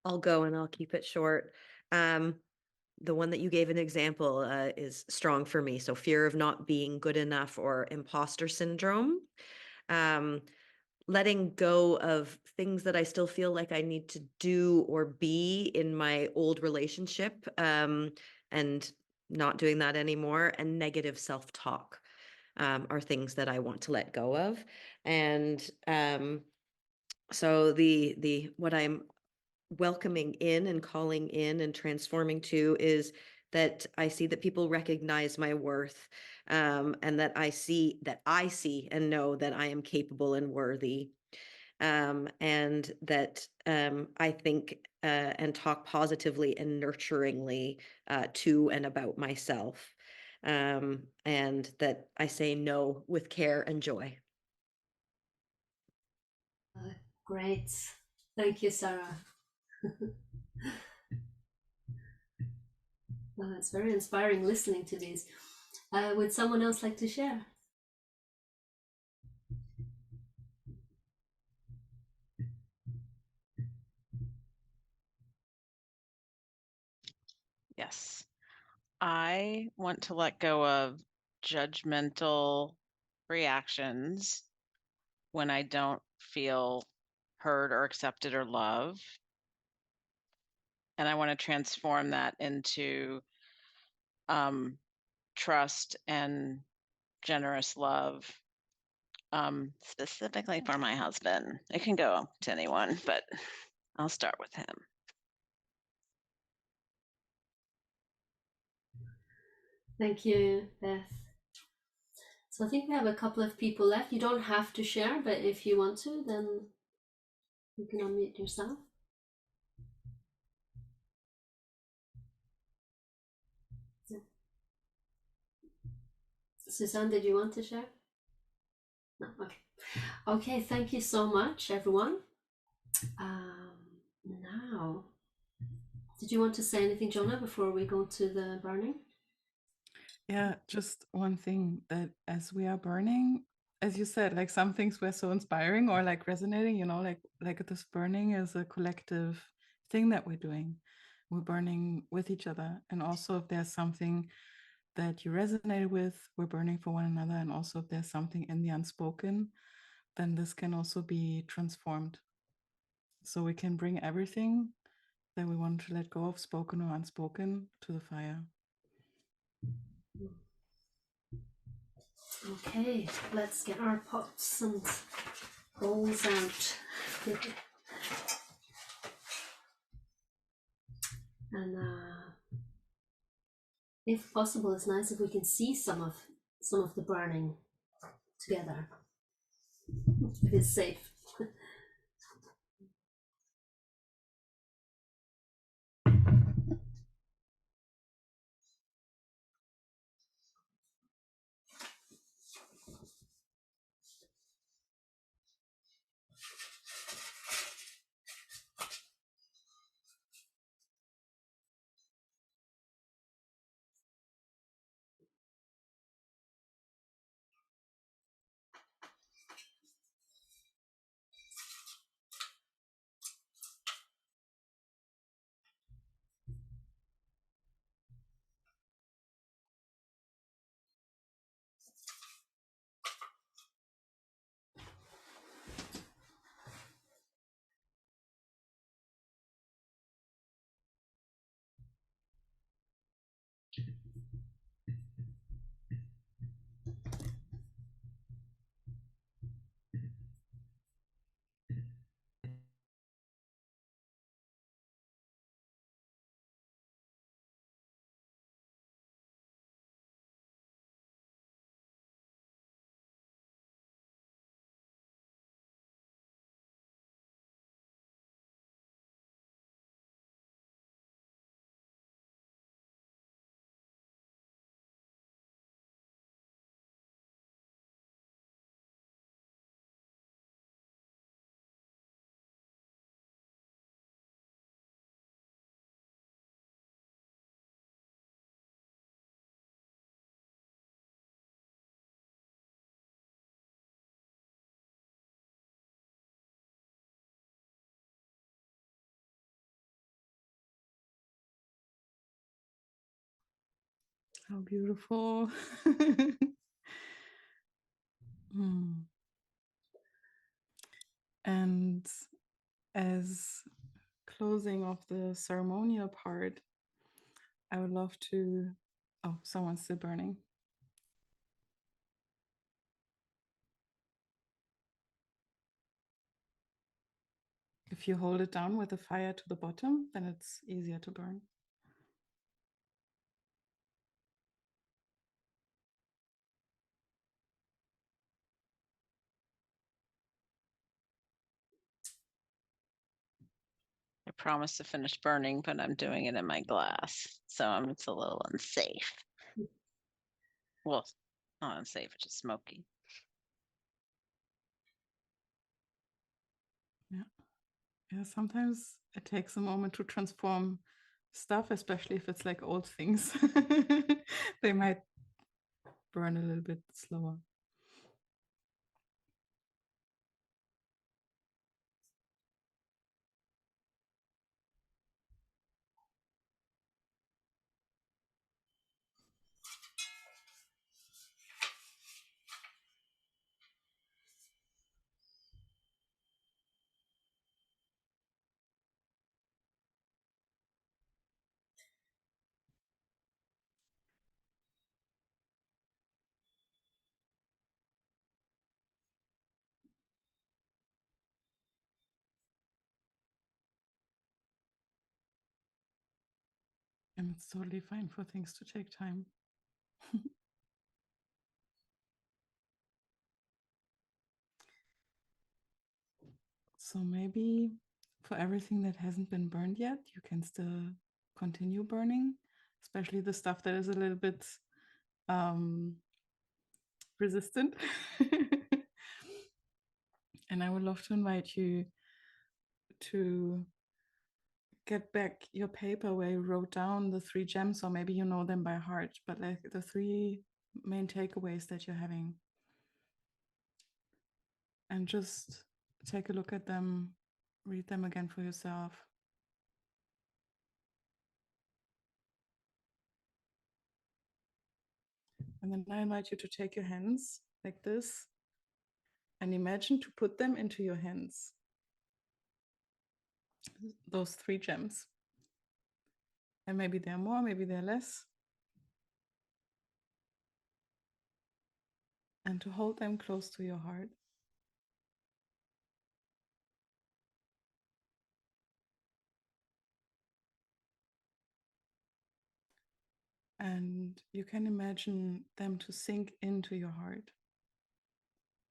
I'll go and I'll keep it short. The one that you gave an example is strong for me. So fear of not being good enough or imposter syndrome. Letting go of things that I still feel like I need to do or be in my old relationship, and not doing that anymore. And negative self-talk are things that I want to let go of. And so the what I'm welcoming in and calling in and transforming to is that I see that people recognize my worth, and that I see and know that I am capable and worthy, and that I think and talk positively and nurturingly to and about myself, and that I say no with care and joy. Great. Thank you, Sarah. Well, it's very inspiring listening to these. Would someone else like to share? Yes. I want to let go of judgmental reactions when I don't feel heard or accepted or loved. And I want to transform that into trust and generous love, specifically for my husband. It can go to anyone, but I'll start with him. Thank you, Beth. So I think we have a couple of people left. You don't have to share, but if you want to, then you can unmute yourself. Yeah. Suzanne, did you want to share? No, okay. Okay, thank you so much, everyone. Now, did you want to say anything, Jona, before we go to the burning? Yeah, just one thing, that as we are burning, as you said, like some things were so inspiring or like resonating, you know, like this burning is a collective thing that we're doing. We're burning with each other. And also if there's something that you resonated with, we're burning for one another. And also if there's something in the unspoken, then this can also be transformed. So we can bring everything that we want to let go of, spoken or unspoken, to the fire. Okay, let's get our pots and bowls out. And if possible, it's nice if we can see some of the burning together, if it's safe. How beautiful. And as closing of the ceremonial part, I would love to, oh, someone's still burning. If you hold it down with the fire to the bottom, then it's easier to burn. I promised to finish burning, but I'm doing it in my glass, so it's a little unsafe. Well, not unsafe, it's just smoky. Yeah, sometimes it takes a moment to transform stuff, especially if it's like old things. They might burn a little bit slower. And it's totally fine for things to take time. So maybe for everything that hasn't been burned yet, you can still continue burning, especially the stuff that is a little bit resistant. And I would love to invite you to get back your paper where you wrote down the 3 gems, or maybe you know them by heart, but like the 3 main takeaways that you're having. And just take a look at them, read them again for yourself. And then I invite you to take your hands like this and imagine to put them into your hands, those 3 gems. And maybe they're more, maybe they're less. And to hold them close to your heart. And you can imagine them to sink into your heart.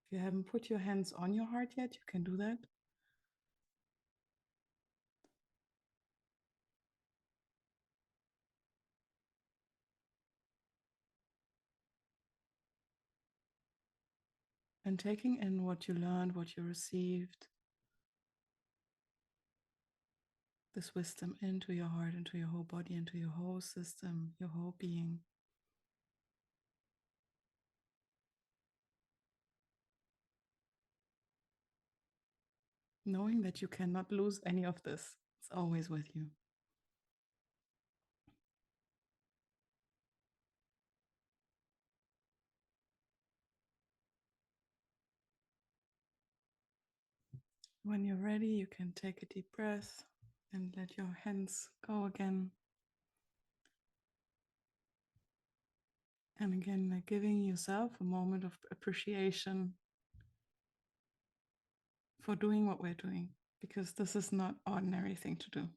If you haven't put your hands on your heart yet, you can do that. And taking in what you learned, what you received, this wisdom into your heart, into your whole body, into your whole system, your whole being. Knowing that you cannot lose any of this, it's always with you. When you're ready, you can take a deep breath and let your hands go again. And again, like giving yourself a moment of appreciation for doing what we're doing, because this is not ordinary thing to do.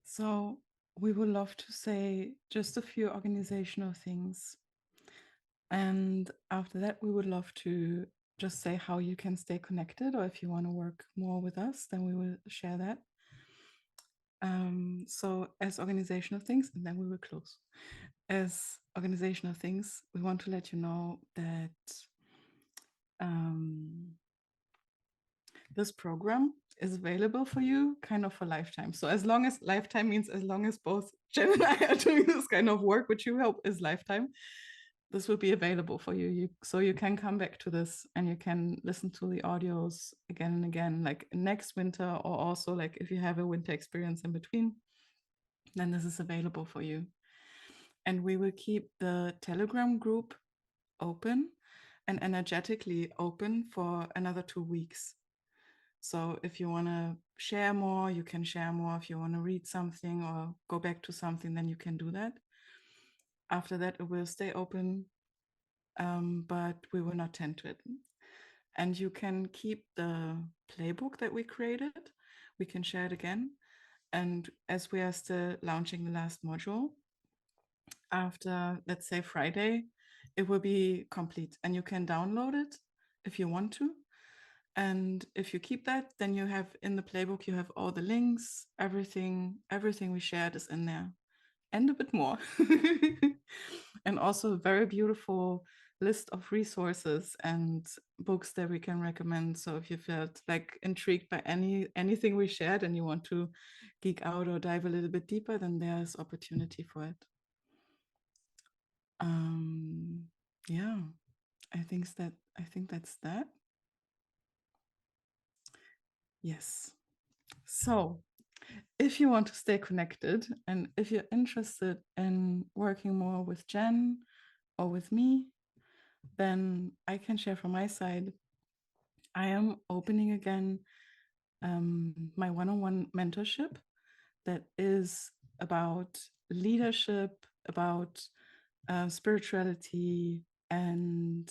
So we would love to say just a few organizational things. And after that, we would love to just say how you can stay connected, or if you want to work more with us, then we will share that. So as organizational things, and then we will close. As organizational things, we want to let you know that this program is available for you kind of for lifetime. So as long as lifetime means as long as both Jen and I are doing this kind of work, which you hope is lifetime, this will be available for you. So you can come back to this and you can listen to the audios again and again, like next winter, or also like if you have a winter experience in between, then this is available for you. And we will keep the Telegram group open and energetically open for another 2 weeks. So if you want to share more, you can share more. If you want to read something or go back to something, then you can do that. After that, it will stay open, but we will not tend to it. And you can keep the playbook that we created. We can share it again. And as we are still launching the last module, after, let's say, Friday, it will be complete. And you can download it if you want to. And if you keep that, then you have in the playbook, you have all the links, everything we shared is in there, and a bit more. And also a very beautiful list of resources and books that we can recommend. So if you felt like intrigued by anything we shared and you want to geek out or dive a little bit deeper, then there's opportunity for it. Yeah, I think that's that. Yes. So if you want to stay connected and if you're interested in working more with Jen or with me, then I can share from my side. I am opening again my one-on-one mentorship that is about leadership, about spirituality and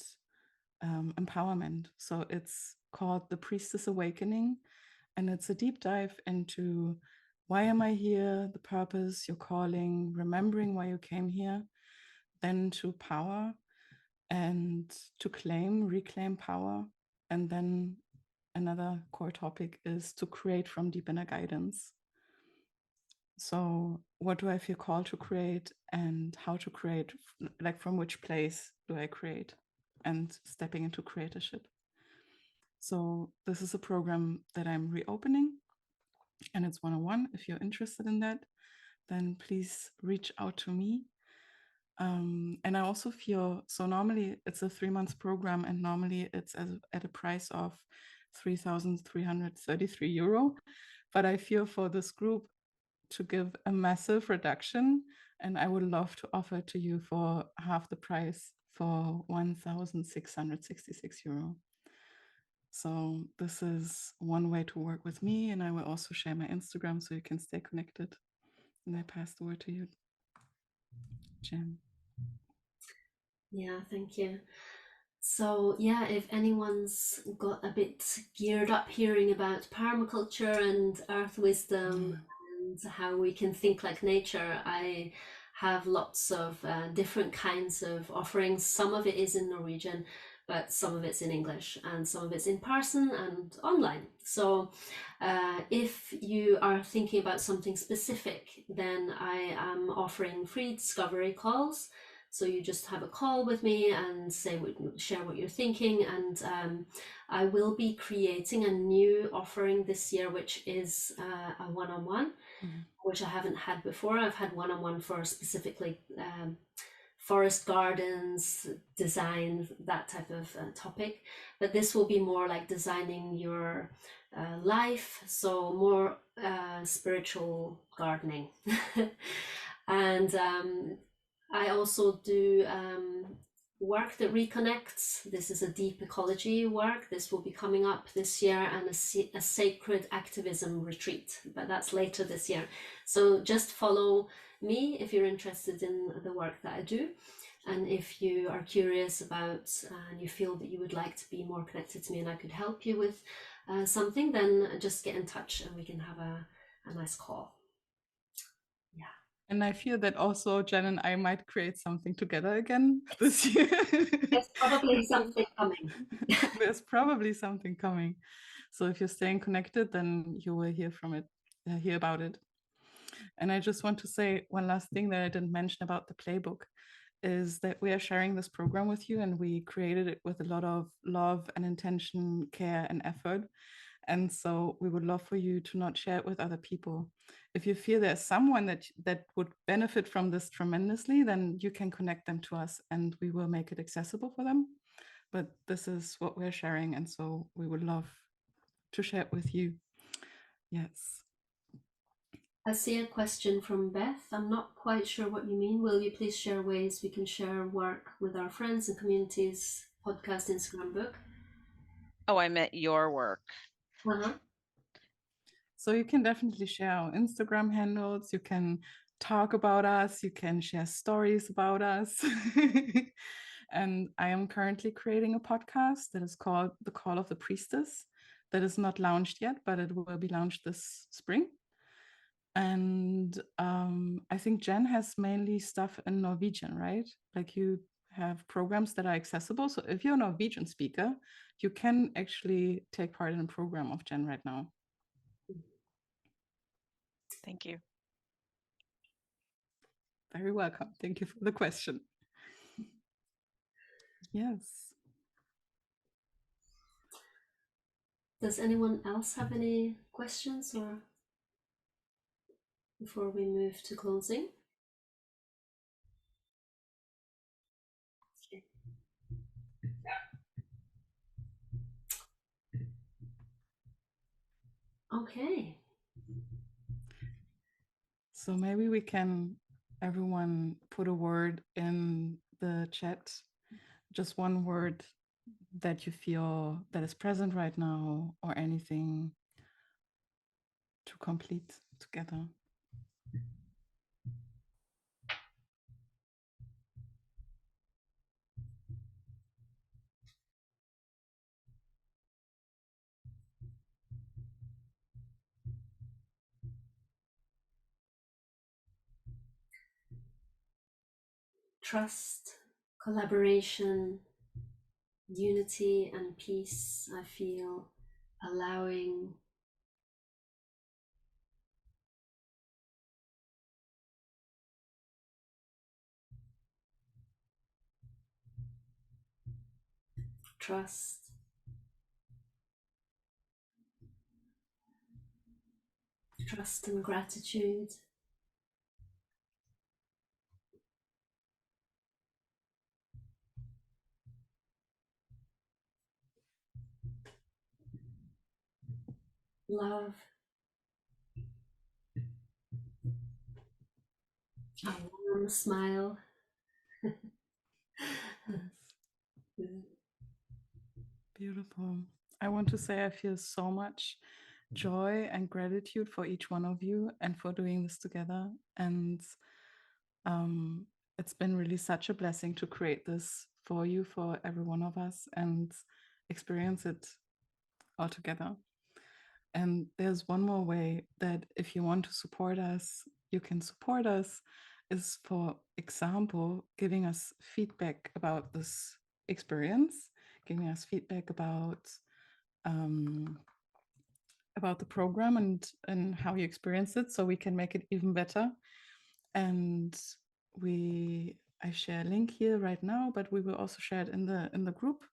empowerment. So it's called the Priestess Awakening, and it's a deep dive into why am I here, the purpose, your calling, remembering why you came here, then to power and to reclaim power. And then another core topic is to create from deep inner guidance. So what do I feel called to create and how to create, like from which place do I create, and stepping into creatorship. So this is a program that I'm reopening, and it's one-on-one. If you're interested in that, then please reach out to me. And I also feel, so normally it's a 3-month program, and normally it's at a price of 3,333 euro. But I feel for this group to give a massive reduction, and I would love to offer to you for half the price, for 1,666 euro. So this is one way to work with me, and I will also share my Instagram so you can stay connected. And I pass the word to you, Jen. Yeah, thank you. So yeah, if anyone's got a bit geared up hearing about permaculture and earth wisdom and how we can think like nature, I have lots of different kinds of offerings. Some of it is in Norwegian, but some of it's in English, and some of it's in person and online. So if you are thinking about something specific, then I am offering free discovery calls. So you just have a call with me and share what you're thinking. And I will be creating a new offering this year, which is a one-on-one, which I haven't had before. I've had one-on-one for specifically forest gardens, design, that type of topic. But this will be more like designing your life, so more spiritual gardening. And I also do work that reconnects. This is a deep ecology work. This will be coming up this year, and a sacred activism retreat, but that's later this year. So just follow me if you're interested in the work that I do. And if you are curious about and you feel that you would like to be more connected to me and I could help you with something, then just get in touch and we can have a nice call. Yeah. And I feel that also Jen and I might create something together again this year. There's probably something coming. There's probably something coming. So if you're staying connected, then you will hear about it. And I just want to say one last thing that I didn't mention about the playbook is that we are sharing this program with you, and we created it with a lot of love and intention, care and effort. And so we would love for you to not share it with other people. If you feel there's someone that would benefit from this tremendously, then you can connect them to us and we will make it accessible for them. But this is what we're sharing, and so we would love to share it with you. Yes. I see a question from Beth. I'm not quite sure what you mean. Will you please share ways we can share work with our friends and communities, podcast, Instagram, book? Oh, I meant your work. So you can definitely share our Instagram handles. You can talk about us. You can share stories about us. And I am currently creating a podcast that is called The Call of the Priestess, that is not launched yet, but it will be launched this spring. And I think Jen has mainly stuff in Norwegian, right? Like you have programs that are accessible. So if you're a Norwegian speaker, you can actually take part in a program of Jen right now. Thank you. Very welcome. Thank you for the question. Yes. Does anyone else have any questions or before we move to closing? Okay. So maybe we can, everyone, put a word in the chat, just one word that you feel that is present right now, or anything to complete together. Trust, collaboration, unity and peace, I feel, allowing trust, trust and gratitude. Love, a warm smile. Beautiful. I want to say I feel so much joy and gratitude for each one of you and for doing this together. And it's been really such a blessing to create this for you, for every one of us, and experience it all together. And there's one more way that if you want to support us, you can support us, is, for example, giving us feedback about this experience, giving us feedback about the program and how you experience it, so we can make it even better. And I share a link here right now, but we will also share it in the group.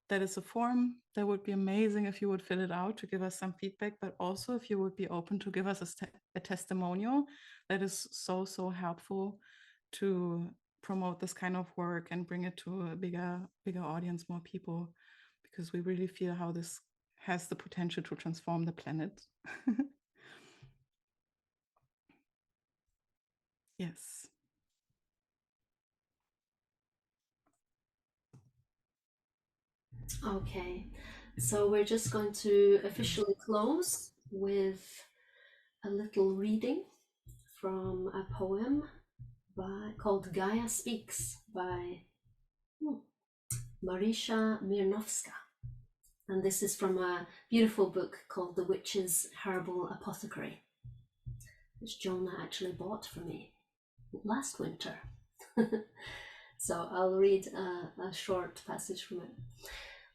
That is a form that would be amazing if you would fill it out to give us some feedback, but also if you would be open to give us a testimonial. That is so helpful to promote this kind of work and bring it to a bigger audience, more people, because we really feel how this has the potential to transform the planet. Yes. Okay, so we're just going to officially close with a little reading from a poem called Gaia Speaks by Marisha Mirnowska. And this is from a beautiful book called The Witch's Herbal Apothecary, which Jona actually bought for me last winter. So I'll read a short passage from it.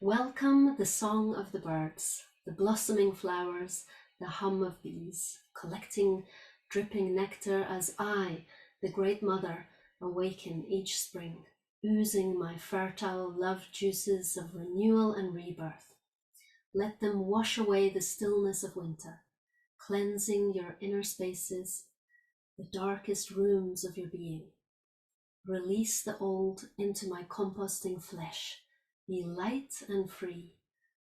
Welcome the song of the birds, the blossoming flowers, the hum of bees, collecting dripping nectar as I, the Great Mother, awaken each spring, oozing my fertile love juices of renewal and rebirth. Let them wash away the stillness of winter, cleansing your inner spaces, the darkest rooms of your being. Release the old into my composting flesh. Be light and free,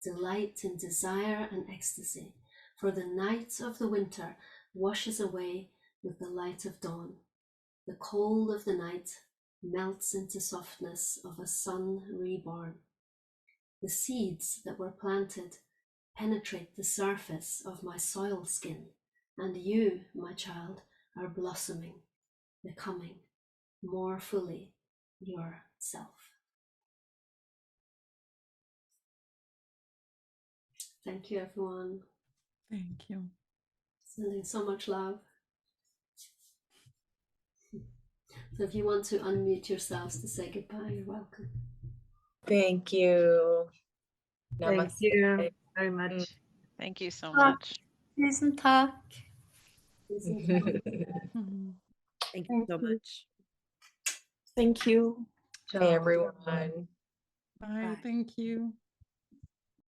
delight in desire and ecstasy, for the night of the winter washes away with the light of dawn. The cold of the night melts into softness of a sun reborn. The seeds that were planted penetrate the surface of my soil skin, and you, my child, are blossoming, becoming more fully yourself. Thank you, everyone. Thank you. Sending so much love. So if you want to unmute yourselves to say goodbye, you're welcome. Thank you. Thank you very much. Thank you so much. Tusen tack. Thank you so much. Thank you. Bye, everyone. Bye. Thank you.